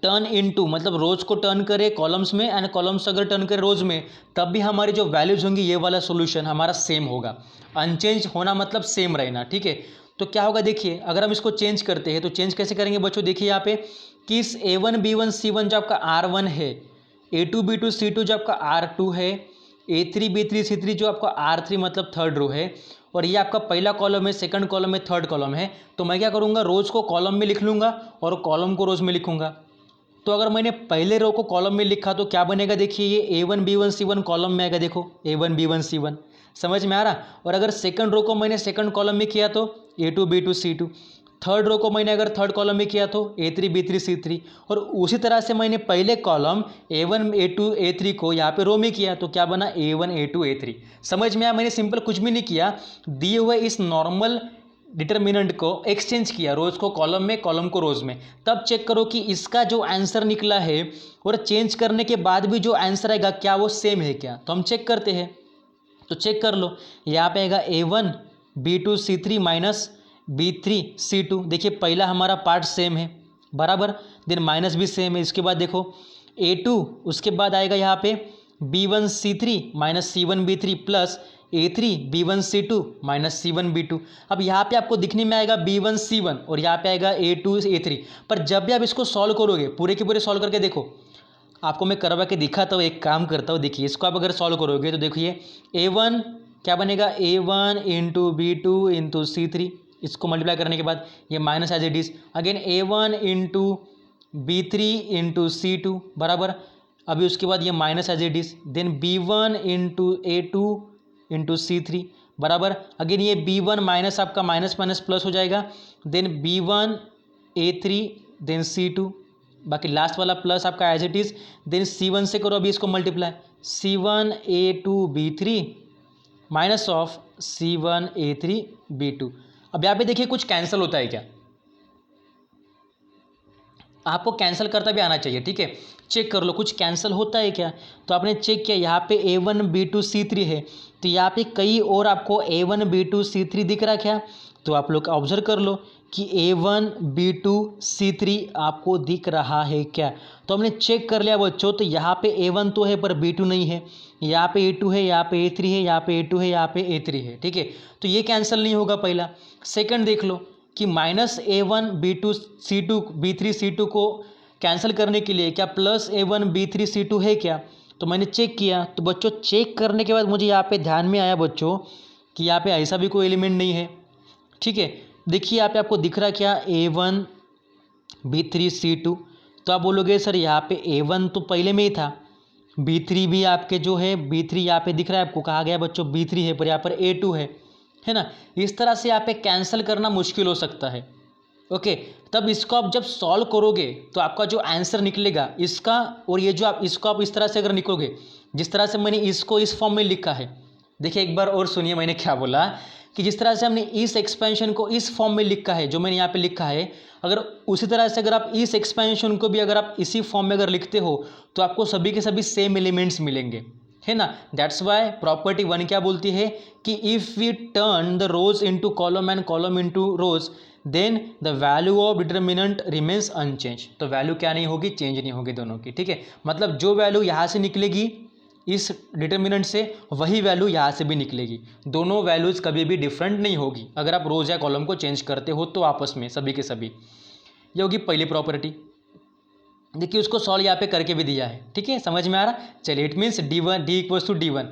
टर्न इनटू, मतलब रोज को टर्न करें कॉलम्स में एंड कॉलम्स अगर टर्न करें रोज में, तब भी हमारी जो वैल्यूज होंगी ये वाला सॉल्यूशन हमारा सेम होगा। अनचेंज होना मतलब सेम रहना, ठीक है। तो क्या होगा देखिए, अगर हम इसको चेंज करते हैं तो चेंज कैसे करेंगे बच्चों, देखिए यहाँ पे कि इस A1 B1 C1 जो आपका R1 है, A2 B2 C2 जो आपका R2 है, A3 B3 C3 जो आपका R3 मतलब थर्ड रो है, और ये आपका पहला कॉलम है, सेकंड कॉलम है, थर्ड कॉलम है। तो मैं क्या करूँगा, रोज को कॉलम में लिख लूँगा और कॉलम को रोज में लिखूँगा। तो अगर मैंने पहले रो को कॉलम में लिखा तो क्या बनेगा, देखिए ये A1 B1 C1 कॉलम में आएगा, देखो A1 B1 C1, समझ में आ रहा। और अगर सेकंड रो को मैंने सेकंड कॉलम में किया तो A2 B2 C2, third row को मैंने अगर थर्ड कॉलम में किया तो A3 B3 C3, और उसी तरह से मैंने पहले कॉलम A1 A2 A3 को यहाँ पे रो में किया तो क्या बना, A1 A2 A3। समझ में आया, मैंने सिंपल कुछ भी नहीं किया, दिए हुए इस नॉर्मल डिटर्मिनेंट को एक्सचेंज किया, रोज को कॉलम में, कॉलम को रोज में। तब चेक करो कि इसका जो आंसर निकला है और चेंज करने के बाद भी जो आंसर आएगा क्या वो सेम है क्या। तो हम चेक करते हैं, तो चेक कर लो, यहाँ पे आएगा A1 B2 C3 minus B3 C2। देखिए पहला हमारा पार्ट सेम है बराबर, देन माइनस भी सेम है। इसके बाद देखो A2, उसके बाद आएगा यहाँ पे B1 C3 minus C1 B3 plus A3 B1 C2 minus C1 B2। अब यहाँ पे आपको दिखने में आएगा B1 C1 और यहाँ पे आएगा A2 A3, पर जब भी आप इसको सॉल्व करोगे, पूरे के पूरे सॉल्व करके देखो, आपको मैं करवा के दिखाता हूँ, एक काम करता हूँ। देखिए इसको आप अगर सॉल्व करोगे तो देखिए A1 क्या बनेगा, A1 into B2 into C3, इसको मल्टीप्लाई करने के बाद ये minus as it is, again A1 into B3 into C2 बराबर, अभी उसके बाद ये minus as it is, then B1 into A2 into C3 बराबर, अगेन ये B1 माइनस आपका माइनस माइनस प्लस हो जाएगा, then B1 A3 then C2, बाकी लास्ट वाला प्लस आपका as it is, then C1 से करो अभी इसको multiply, C1 A2 B3 minus of C1 A3 B2। अब यहाँ पे देखिए कुछ कैंसिल होता है क्या, आपको कैंसिल करता भी आना चाहिए, ठीक है। चेक कर लो कुछ कैंसिल होता है क्या। तो आपने चेक किया, यहाँ पे A1 B2 C3 है, तो यहाँ पे कई और आपको A1 B2 C3 दिख रहा क्या। तो आप लोग ऑब्जर्व कर लो कि A1 B2 C3 आपको दिख रहा है क्या। तो हमने चेक कर लिया बच्चों, तो यहाँ पे A1 तो है पर B2 नहीं है, यहाँ पे A2 है, यहाँ पे A3 है, यहाँ पे A2 है, यहाँ पे A3 है, ठीक है। तो ये कैंसिल नहीं होगा पहला। सेकंड देख लो कि minus A1 B2 C2 B3 C2 को कैंसिल करने के लिए क्या प्लस A1 B3 C2 है क्या। तो मैंने चेक किया, तो बच्चों चेक करने के बाद मुझे यहाँ पे ध्यान में आया बच्चों कि यहाँ पे ऐसा भी कोई एलिमेंट नहीं है, ठीक है। देखिए यहाँ पे आपको दिख रहा क्या, A1 B3 C2। तो आप बोलोगे सर यहाँ पे A1 तो पहले में ही था, B3 भी आपके जो है B3 यहाँ पे दिख रहा है आपको, कहा गया बच्चों B3 है, पर यहाँ पर A2 है ना। इस तरह से यहाँ पे कैंसिल करना मुश्किल हो सकता है, ओके। तब इसको आप जब सॉल्व करोगे तो आपका जो आंसर निकलेगा इसका, और ये जो आप इसको आप इस तरह से अगर निकलोगे, जिस तरह से मैंने इसको इस फॉर्म में लिखा है, देखिए एक बार और सुनिए मैंने क्या बोला, कि जिस तरह से हमने इस एक्सपेंशन को इस फॉर्म में लिखा है, जो मैंने यहाँ पे लिखा है, अगर उसी तरह से अगर आप इस एक्सपेंशन को भी अगर आप इसी फॉर्म में अगर लिखते हो तो आपको सभी के सभी सेम एलिमेंट्स मिलेंगे, है ना। दैट्स वाई प्रॉपर्टी 1 क्या बोलती है कि if we turn the rows into column and column into rows then the value of determinant remains unchange. तो वैल्यू क्या नहीं होगी, चेंज नहीं होगी दोनों की, ठीक है। मतलब जो वैल्यू यहाँ से निकलेगी इस डिटर्मिनेंट से, वही वैल्यू यहाँ से भी निकलेगी, दोनों वैल्यूज़ कभी भी डिफरेंट नहीं होगी अगर आप रोज या कॉलम को चेंज करते हो तो आपस में सभी के सभी। ये होगी पहली प्रॉपर्टी। देखिए उसको सॉल्व यहाँ पे करके भी दिया है, ठीक है, समझ में आ रहा। चलिए इट मीन्स D=D1।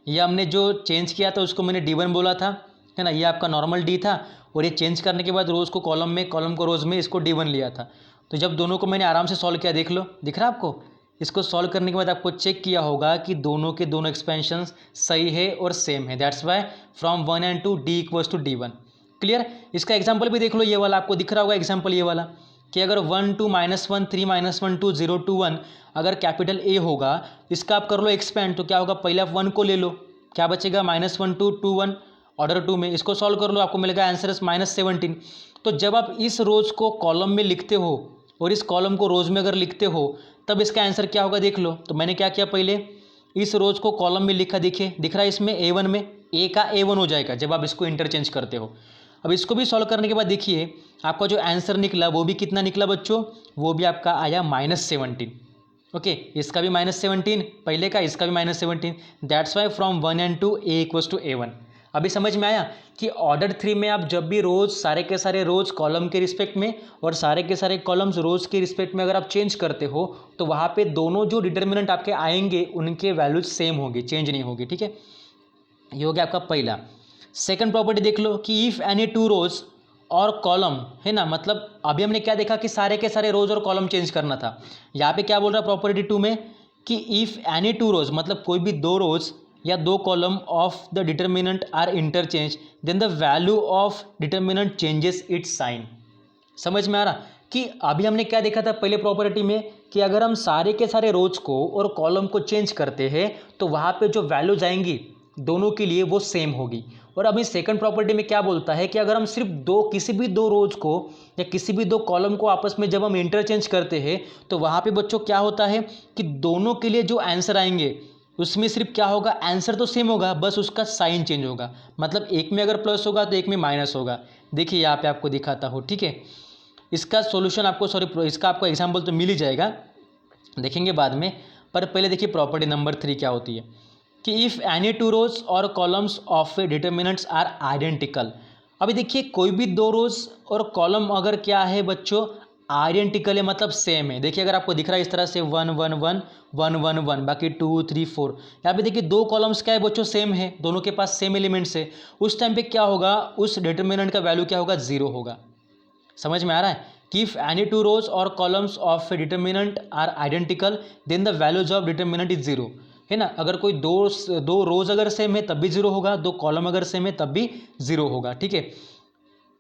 ये हमने जो चेंज किया था उसको मैंने D1 बोला था, है ना। ये आपका नॉर्मल D था, और ये चेंज करने के बाद रोज़ को कॉलम में, कॉलम को रोज़ में, इसको D1 लिया था। तो जब दोनों को मैंने आराम से सॉल्व किया, देख लो दिख रहा है आपको। इसको सॉल्व करने के बाद आपको चेक किया होगा कि दोनों के दोनों एक्सपेंशंस सही है और सेम है। That's why from 1 and 2 D=D1। Clear. इसका एग्जाम्पल भी देख लो, ये वाला आपको दिख रहा होगा एग्जाम्पल, ये वाला कि अगर 1 2 -1 3 -1 2 0 2 1 अगर कैपिटल ए होगा, इसका आप कर लो एक्सपेंड, तो क्या होगा, पहले आप 1 को ले लो, क्या बचेगा -1 2 2 1 ऑर्डर 2 में, इसको सॉल्व कर लो, आपको मिलेगा आंसर -17। तो जब आप इस रोज को कॉलम में लिखते हो और इस कॉलम को रोज में अगर लिखते हो तब इसका आंसर क्या होगा देख लो। तो मैंने क्या किया, पहले इस रोज को कॉलम में लिखा, दिखे दिख रहा है इसमें A1 में, ए का A1 हो जाएगा जब आप इसको इंटरचेंज करते हो। अब इसको भी सॉल्व करने के बाद देखिए आपका जो आंसर निकला वो भी कितना निकला बच्चों, वो भी आपका आया -17। ओके, इसका भी -17 पहले का, इसका भी -17। That's why from 1 and 2 A = A1। अभी समझ में आया कि ऑर्डर 3 में आप जब भी रोज सारे के सारे रोज कॉलम के रिस्पेक्ट में और सारे के सारे कॉलम्स रोज के रिस्पेक्ट में अगर आप चेंज करते हो तो वहाँ पे दोनों जो डिटर्मिनेंट आपके आएंगे उनके वैल्यूज सेम होगी, चेंज नहीं होगी। ठीक है, ये हो गया आपका पहला। सेकंड प्रॉपर्टी देख लो कि इफ़ एनी टू रोज और कॉलम है ना, मतलब अभी हमने क्या देखा कि सारे के सारे रोज और कॉलम चेंज करना था। यहाँ पे क्या बोल रहा है प्रॉपर्टी 2 में कि इफ़ एनी टू रोज, मतलब कोई भी दो रोज या दो column of the determinant are interchange then the value of determinant changes its sign. समझ में आ रहा कि अभी हमने क्या देखा था पहले प्रॉपर्टी में कि अगर हम सारे के सारे रोज को और कॉलम को चेंज करते हैं तो वहाँ पे जो वैल्यूज आएंगी दोनों के लिए वो सेम होगी। और अभी सेकंड प्रॉपर्टी में क्या बोलता है कि अगर हम सिर्फ किसी भी दो रोज को या किसी भी दो कॉलम को आपस में जब हम इंटरचेंज करते हैं तो वहाँ पे बच्चों क्या होता है कि दोनों के लिए जो आंसर आएंगे उसमें सिर्फ क्या होगा, आंसर तो सेम होगा, बस उसका साइन चेंज होगा। मतलब एक में अगर प्लस होगा तो एक में माइनस होगा। देखिए यहाँ पे आपको दिखाता हूँ। ठीक है, इसका सॉल्यूशन आपको इसका आपको एग्जाम्पल तो मिल ही जाएगा, देखेंगे बाद में। पर पहले देखिए प्रॉपर्टी नंबर 3 क्या होती है कि इफ़ एनी टू रोज और columns of a determinants are identical. अभी देखिए कोई भी दो रोज और कॉलम अगर क्या है बच्चों, आइडेंटिकल है, मतलब सेम है। देखिए अगर आपको दिख रहा है इस तरह से 1 1 1 1 1 1, बाकी 2 3 4, यहाँ पे देखिए दो कॉलम्स क्या है बच्चों, सेम है, दोनों के पास सेम एलिमेंट्स है। उस टाइम पे क्या होगा, उस डिटर्मिनेंट का वैल्यू क्या होगा, 0 होगा। समझ में आ रहा है कि इफ एनी टू रोज और columns of a determinant are identical then the values of determinant is 0, है ना। अगर कोई दो रोज अगर सेम है तब भी 0 होगा, दो कॉलम अगर सेम है तब भी 0 होगा। ठीक है,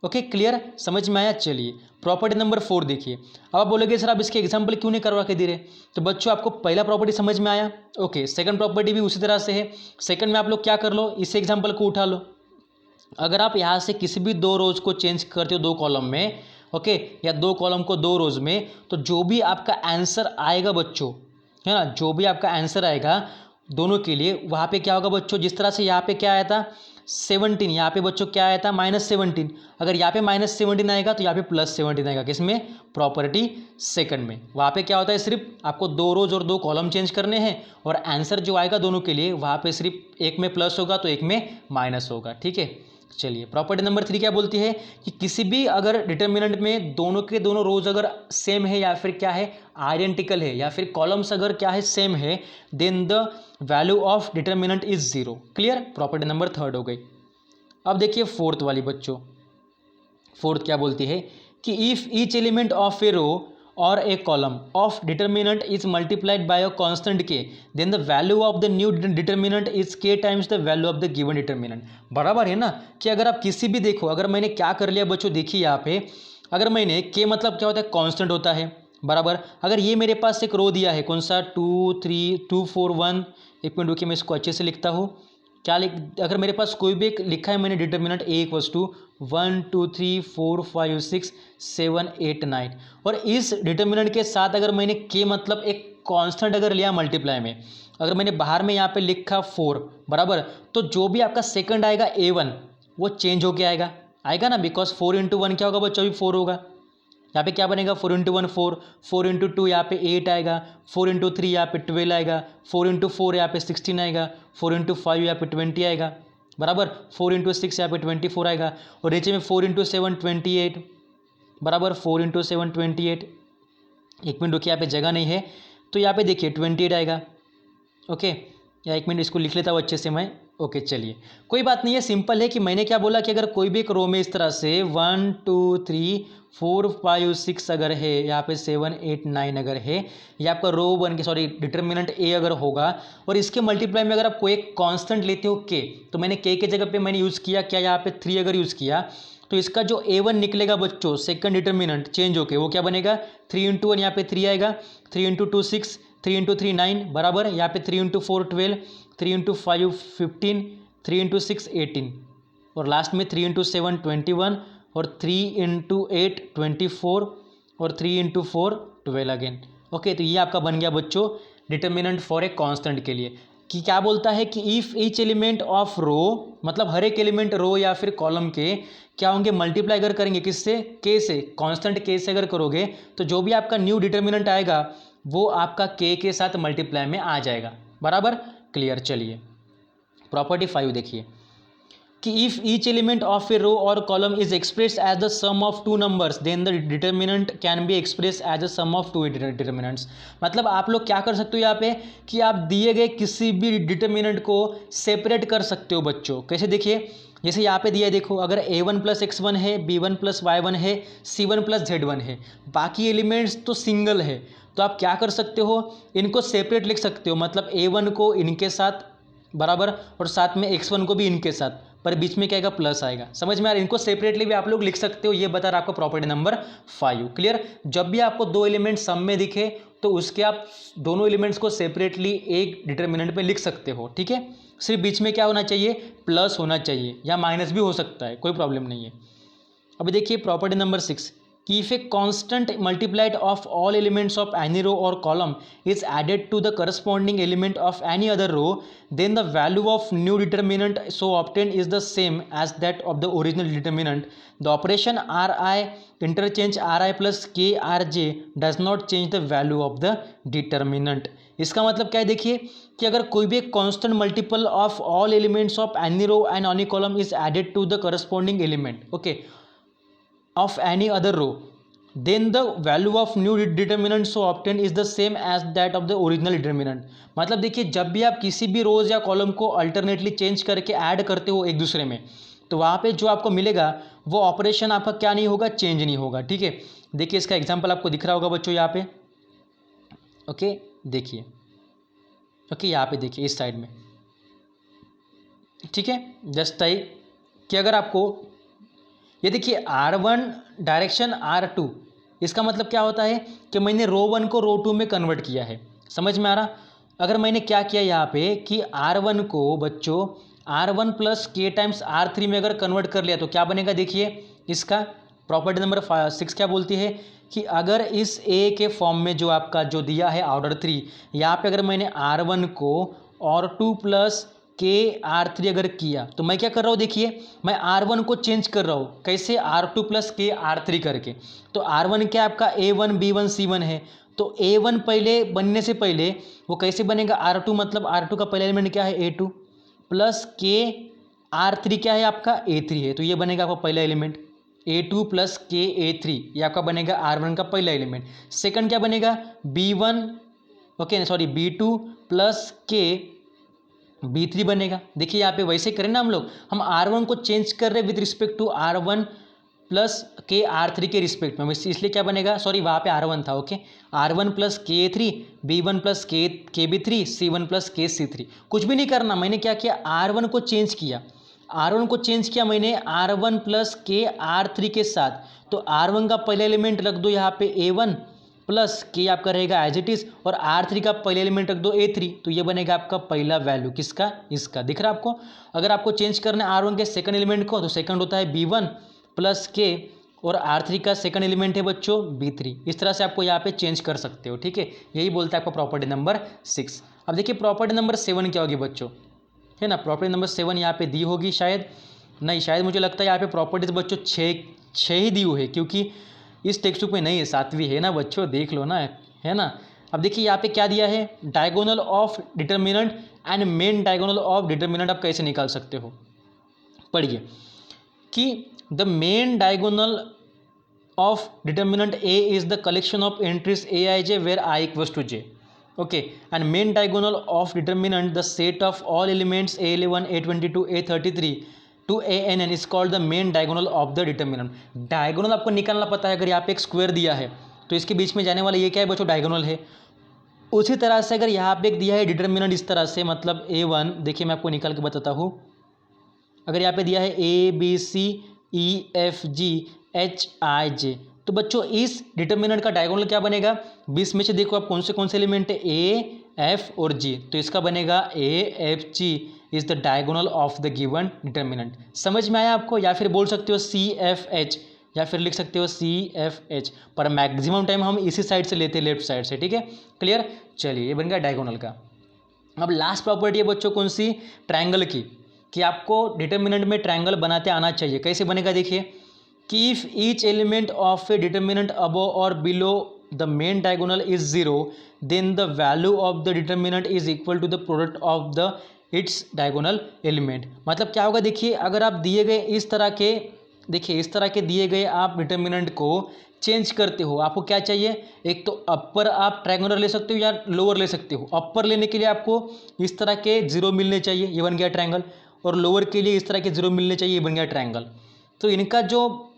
ओके क्लियर, समझ में आया। चलिए प्रॉपर्टी नंबर 4 देखिए। अब आप बोलोगे सर आप इसके एग्जाम्पल क्यों नहीं करवा के दे रहे, तो बच्चों आपको पहला प्रॉपर्टी समझ में आया। ओके, सेकंड प्रॉपर्टी भी उसी तरह से है। सेकंड में आप लोग क्या कर लो, इस एग्जाम्पल को उठा लो। अगर आप यहाँ से किसी भी दो रोज को चेंज करते हो दो कॉलम में, ओके, या दो कॉलम को दो रोज में, तो जो भी आपका आंसर आएगा बच्चों, है ना, जो भी आपका आंसर आएगा दोनों के लिए, वहाँ पे क्या होगा बच्चों, जिस तरह से यहाँ पे क्या आया था 17, यहाँ पे बच्चों क्या आया था -17। अगर यहाँ पे -17 आएगा तो यहाँ पे +17 आएगा, किसमें, प्रॉपर्टी सेकंड में। वहाँ पे क्या होता है, सिर्फ आपको दो रोज और दो कॉलम चेंज करने हैं और आंसर जो आएगा दोनों के लिए वहाँ पे सिर्फ एक में प्लस होगा तो एक में माइनस होगा। ठीक है, चलिए प्रॉपर्टी नंबर 3 क्या बोलती है कि किसी भी अगर डिटर्मिनेंट में दोनों के दोनों रोज अगर सेम है या फिर क्या है, आइडेंटिकल है, या फिर कॉलम्स अगर क्या है, सेम है, then the value of determinant is 0। Clear, property number 3 हो गई। अब देखिए फोर्थ वाली बच्चों, फोर्थ क्या बोलती है कि if each element of a row और a column of determinant is multiplied by a constant K then the value of the new determinant is K times the value of the given determinant. बराबर है ना कि अगर आप किसी भी देखो, अगर मैंने क्या कर लिया बच्चों, देखिए यहाँ पे अगर मैंने के मतलब क्या होता है, कांस्टेंट होता है, बराबर। अगर ये मेरे पास एक रो दिया है, कौन सा 2 3 2 4 1, एक मिनट रुकिए मैं इसको अच्छे से लिखता हूँ। क्या अगर मेरे पास कोई भी एक लिखा है मैंने डिटर्मिनेंट A = 1 2 3 4 5 6 7 8 9, और इस डिटर्मिनेंट के साथ अगर मैंने के मतलब एक कांस्टेंट अगर लिया मल्टीप्लाई में, अगर मैंने बाहर में यहाँ पे लिखा 4, बराबर, तो जो भी आपका सेकंड आएगा A1 वो चेंज होके आएगा ना, बिकॉज 4 × 1 क्या होगा बच्चों, भी 4 होगा। यहाँ पे क्या बनेगा, 4 × 1 4, 4 × 2 यहाँ पे 8 आएगा, 4 × 3 यहाँ पे 12 आएगा, 4 × 4 यहाँ पे 16 आएगा, 4 × 5 यहाँ पे 20 आएगा, बराबर, 4 × 6 यहाँ पे 24 आएगा, और नीचे में 4 × 7 28, बराबर, 4 × 7 28। एक मिनट रुकिए, यहाँ पे जगह नहीं है तो यहाँ पे देखिए 28 आएगा। ओके, या एक मिनट इसको लिख लेता हूँ अच्छे से मैं। ओके चलिए कोई बात नहीं है, सिंपल है कि मैंने क्या बोला कि अगर कोई भी एक रो में इस तरह से 1 2 3 4 5 6 अगर है, यहाँ पे 7 8 9 अगर है, ये आपका रो डिटर्मिनेंट ए अगर होगा, और इसके मल्टीप्लाई में अगर आप कोई एक कांस्टेंट लेते हो के, तो मैंने के जगह पे मैंने यूज़ किया क्या, यहाँ पे 3 अगर यूज़ किया तो इसका जो A1 निकलेगा बच्चों सेकंड डिटर्मिनेंट चेंज होके वो क्या बनेगा 3 × 1 यहाँ पे 3 आएगा, 3 × 2 6, 3 × 3 9 बराबर, यहाँ पे 3 × 4 12, 3 × 5 15, 3 × 6 18 और लास्ट में 3 × 7 21 और 3 × 8 24 और 3 × 4 12 अगेन। ओके, तो ये आपका बन गया बच्चों डिटर्मिनेंट फॉर ए कांस्टेंट के लिए कि क्या बोलता है कि इफ़ ईच एलिमेंट ऑफ रो, मतलब हर एक एलिमेंट रो या फिर कॉलम के क्या होंगे मल्टीप्लाई अगर करेंगे किससे, के से, कांस्टेंट के से अगर करोगे तो जो भी आपका न्यू डिटर्मिनेंट आएगा वो आपका के साथ मल्टीप्लाई में आ जाएगा। बराबर, क्लियर। चलिए प्रॉपर्टी 5 देखिए कि if each element of a row और column is express as the sum of two numbers then the determinant can be express as the sum of two determinants. मतलब आप लोग क्या कर सकते हो यहाँ पे कि आप दिए गए किसी भी डिटर्मिनेंट को सेपरेट कर सकते हो बच्चों। कैसे, देखिए जैसे यहाँ पे दिया है, देखो अगर a1 + x1 है, b1 + y1 है, c1 + z1 है, बाकी एलिमेंट्स तो सिंगल है, तो आप क्या कर सकते हो इनको सेपरेट लिख सकते हो। मतलब a1 को इनके साथ बराबर और साथ में x1 को भी इनके साथ, पर बीच में क्या आएगा प्लस आएगा। समझ में आ रहा है, इनको सेपरेटली भी आप लोग लिख सकते हो। ये बता रहा आपको प्रॉपर्टी नंबर 5। क्लियर। जब भी आपको दो एलिमेंट सम में दिखे तो उसके आप दोनों एलिमेंट्स को सेपरेटली एक डिटर्मिनेंट पे लिख सकते हो। ठीक है, सिर्फ बीच में क्या होना चाहिए, प्लस होना चाहिए या माइनस भी हो सकता है, कोई प्रॉब्लम नहीं है। अभी देखिए प्रॉपर्टी नंबर 6 कि if a constant multiplied of all elements of any row और column is added to the corresponding element of any other row then the value of new determinant so obtained is the same as that of the original determinant. The operation R I interchange R I plus K R J does not change the value of the determinant. इसका मतलब क्या है, देखिए कि अगर कोई भी एक constant multiple of all elements of any row and any column is added to the corresponding element okay of any other row then the value of new determinant so obtained is the same as that of the original determinant। मतलब देखिए जब भी आप किसी भी रोज या column को alternately change करके ऐड करते हो एक दूसरे में तो वहाँ पे जो आपको मिलेगा वो ऑपरेशन आपका क्या नहीं होगा, चेंज नहीं होगा। ठीक है, देखिए इसका एग्जांपल आपको दिख रहा होगा बच्चों यहाँ पे। ओके देखिए, ओके यहाँ पे देखिए इस साइड में। ठीक है, जस्ट टाइप कि अगर आपको ये देखिए R1 डायरेक्शन R2, इसका मतलब क्या होता है कि मैंने रो 1 को रो 2 में कन्वर्ट किया है। समझ में आ रहा। अगर मैंने क्या किया यहाँ पे कि R1 को बच्चों R1 + k × R3 में अगर कन्वर्ट कर लिया तो क्या बनेगा, देखिए इसका प्रॉपर्टी नंबर 6 क्या बोलती है कि अगर इस A के फॉर्म में जो आपका जो दिया है ऑर्डर 3, यहाँ पे अगर मैंने R1 को और 2 + के R3 अगर किया तो मैं क्या कर रहा हूँ, देखिए मैं R1 को चेंज कर रहा हूँ कैसे, R2 + के R3 करके। तो R1 क्या आपका A1 B1 C1 है, तो A1 पहले बनने से पहले वो कैसे बनेगा R2, मतलब R2 का पहला एलिमेंट क्या है A2 + के R3 क्या है आपका A3 है, तो ये बनेगा आपका पहला एलिमेंट A2 + के A3, ये आपका बनेगा R1 का पहला एलिमेंट। सेकंड क्या बनेगा B1 ओके सॉरी B2 + के B3 बनेगा। देखिए यहाँ पे वैसे करें ना हम R1 को चेंज कर रहे विद रिस्पेक्ट टू R1 + के R3 के रिस्पेक्ट में, इसलिए क्या बनेगा, सॉरी वहाँ पे R1 था ओके, R1 + के A3 B1 + के B3 C1 + के C3। कुछ भी नहीं करना, मैंने क्या किया R1 को चेंज किया, R1 को चेंज किया मैंने R1 + के R3 के साथ। तो R1 का पहला एलिमेंट रख दो यहाँ पे A1 + के आपका रहेगा एज इट इज़ और R3 का पहले एलिमेंट रख दो A3, तो ये बनेगा आपका पहला वैल्यू किसका, इसका। दिख रहा है आपको। अगर आपको चेंज करना है R1 के सेकंड एलिमेंट को तो सेकंड होता है B1 + के और R3 का सेकंड एलिमेंट है बच्चों B3। इस तरह से आपको यहाँ पे चेंज कर सकते हो। ठीक है, यही बोलता है आपका प्रॉपर्टी नंबर 6। अब देखिए प्रॉपर्टी नंबर 7 क्या होगी बच्चों, है ना। प्रॉपर्टी नंबर 7 यहाँ पे दी होगी शायद, नहीं शायद मुझे लगता है यहाँ पे प्रॉपर्टीज बच्चों 6 ही दी हुई है, क्योंकि इस टेक्स्ट बुक में नहीं है, 7वीं है ना बच्चों, देख लो ना, है ना। अब देखिए यहाँ पे क्या दिया है, diagonal of determinant and main diagonal of determinant आप कैसे निकाल सकते हो। पढ़िए कि the main diagonal of determinant a is the collection of entries a I j where i equals to j okay, and main diagonal of determinant the set of all elements A11 A22 A33 to ANN is called the main diagonal of the determinant. Diagonal आपको निकालना पता है, अगर यहाँ पे एक square दिया है तो इसके बीच में जाने वाला ये क्या है बच्चों, डायगोनल है। उसी तरह से अगर यहाँ पे एक दिया है डिटर्मिनेंट इस तरह से, मतलब A1, देखिए मैं आपको निकाल के बताता हूँ। अगर यहाँ पे दिया है A B C EFGHIJ। तो बच्चों इस डिटर्मिनेंट का डायगोनल क्या बनेगा, 20 में से देखो आप कौन से एलिमेंट है, A, F और G, तो इसका बनेगा AFG is the diagonal of the given determinant. समझ में आया आपको? या फिर बोल सकते हो CFH, या फिर लिख सकते हो CFH, पर मैक्सिमम टाइम हम इसी साइड से लेते हैं, लेफ्ट साइड से। ठीक है, क्लियर? चलिए, ये बन गया डायगोनल का। अब लास्ट प्रॉपर्टी है बच्चों कौन सी, ट्रायंगल की, कि आपको डिटर्मिनेंट में ट्रायंगल बनाते आना चाहिए। कैसे बनेगा देखिए, कि if each element of a determinant above और below the main diagonal is 0 then the value of the determinant is equal to the product of the its diagonal element. मतलब क्या होगा देखिए, अगर आप दिए गए इस तरह के, देखिए इस तरह के दिए गए आप डिटर्मिनेंट को चेंज करते हो, आपको क्या चाहिए, एक तो अपर आप ट्रायंगुलर ले सकते हो या लोअर ले सकते हो। अपर लेने के लिए आपको इस तरह के 0 मिलने चाहिए, ये बन गया ट्रायंगल, और लोअर के लिए इस तरह के 0 मिलने चाहिए, ये बन गया ट्रायंगल। तो इनका जो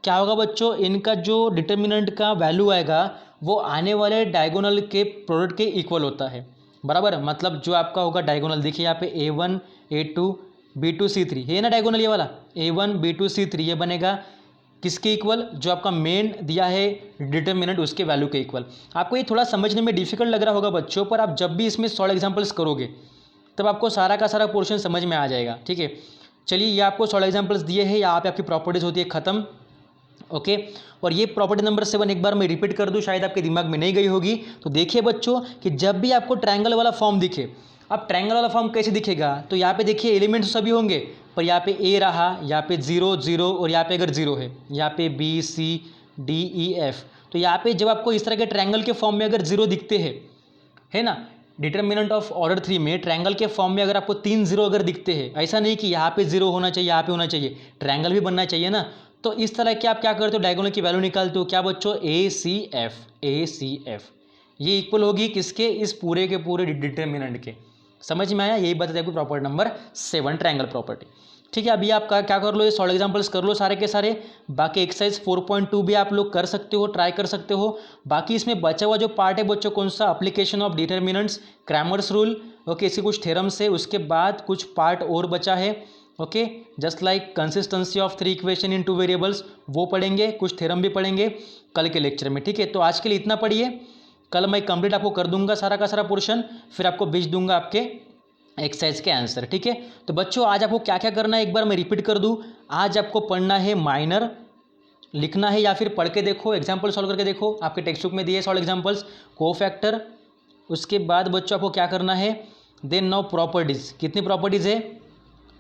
क्या होगा बच्चों, इनका जो डिटर्मिनेंट का वैल्यू आएगा वो आने वाले डायगोनल के प्रोडक्ट के इक्वल होता है, बराबर। मतलब जो आपका होगा डायगोनल, देखिए यहाँ पे A1 A2 B2 C3 है ना डायगोनल, ये वाला A1 B2 C3 ये बनेगा किसके इक्वल, जो आपका मेन दिया है डिटर्मिनेंट उसके वैल्यू के इक्वल। आपको ये थोड़ा समझने में डिफिकल्ट लग रहा होगा बच्चों, पर आप जब भी इसमें सॉल्व एग्जाम्पल्स करोगे तब आपको सारा का सारा पोर्शन समझ में आ जाएगा। ठीक है, चलिए ये आपको सॉल्व एग्जाम्पल्स दिए हैं, यहाँ पे आपकी प्रॉपर्टीज होती है खत्म। ओके, और ये प्रॉपर्टी नंबर 7 एक बार मैं रिपीट कर दूं, शायद आपके दिमाग में नहीं गई होगी। तो देखिए बच्चों कि जब भी आपको ट्रायंगल वाला फॉर्म दिखे, अब ट्रायंगल वाला फॉर्म कैसे दिखेगा, तो यहाँ पे देखिए एलिमेंट्स सभी होंगे, पर यहाँ पे A रहा, यहाँ पे 0 0 और यहाँ पे अगर 0 है, यहाँ पे B C D E F। तो यहाँ पे जब आपको इस तरह के ट्रायंगल के फॉर्म में अगर 0 दिखते हैं, है ना, डिटर्मिनेंट ऑफ ऑर्डर 3 में ट्रायंगल के फॉर्म में अगर आपको 3 0 अगर दिखते हैं, ऐसा नहीं कि यहाँ पे 0 होना चाहिए, यहाँ पे होना चाहिए, ट्रायंगल भी बनना चाहिए ना। तो इस तरह के आप क्या करते हो, डायगोनल की वैल्यू निकालते हो, क्या बच्चों, ACF ये इक्वल होगी किसके, इस पूरे के पूरे डिटर्मिनेंट के। समझ में आया? यही बताते हैं आपको प्रॉपर्टी नंबर 7 ट्रायंगल प्रॉपर्टी। ठीक है, अभी आप क्या कर लो, ये सॉल्व एग्जांपल्स कर लो सारे के सारे। बाकी एक्सरसाइज 4.2 भी आप लोग कर सकते हो, ट्राई कर सकते हो। बाकी इसमें बचा हुआ जो पार्ट है बच्चों कौन सा, application of determinants, Cramer's rule, okay, इसके कुछ थ्योरम्स है, उसके बाद कुछ पार्ट और बचा है। Okay, just like consistency of 3 equation in 2 variables, वो पढ़ेंगे, कुछ थ्योरम भी पढ़ेंगे कल के लेक्चर में। ठीक है, तो आज के लिए इतना पढ़िए, कल मैं कंप्लीट आपको कर दूंगा सारा का सारा पोर्शन, फिर आपको भेज दूंगा आपके एक्सरसाइज के आंसर। ठीक है, तो बच्चों आज आपको क्या क्या करना है एक बार मैं रिपीट कर दूं। आज आपको पढ़ना है माइनर, लिखना है या फिर पढ़ के देखो, एग्जाम्पल सॉल्व करके देखो, आपके टेक्स्ट बुक में दिए सॉल्व एग्जाम्पल्स, कोफैक्टर। उसके बाद बच्चों आपको क्या करना है, देन नाउ प्रॉपर्टीज, कितनी प्रॉपर्टीज है,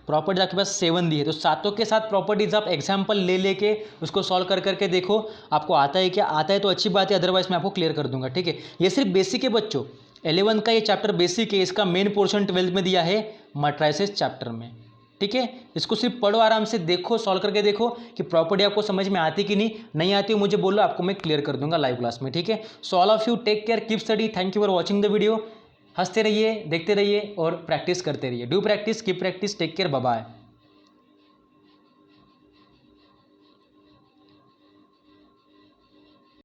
प्रॉपर्टीज आपके पास 7 दी है, तो सातों के साथ प्रॉपर्टीज आप एग्जाम्पल ले लेके उसको सॉल्व कर करके देखो, आपको आता है क्या, आता है तो अच्छी बात है, अदरवाइज मैं आपको क्लियर कर दूंगा। ठीक है, ये सिर्फ बेसिक है बच्चों, 11 का ये चैप्टर बेसिक है, इसका मेन पोर्शन 12th में दिया है मैट्रिसेस चैप्टर में। ठीक है, इसको सिर्फ पढ़ो, आराम से देखो, सॉल्व करके देखो कि प्रॉपर्टी आपको समझ में आती कि नहीं आती हो, मुझे बोलो, आपको मैं क्लियर कर दूंगा लाइव क्लास में। ठीक है, so all of you take care, keep study, thank you for watching the video. हंसते रहिए, देखते रहिए और प्रैक्टिस करते रहिए। Do practice, keep practice, take care, bye bye.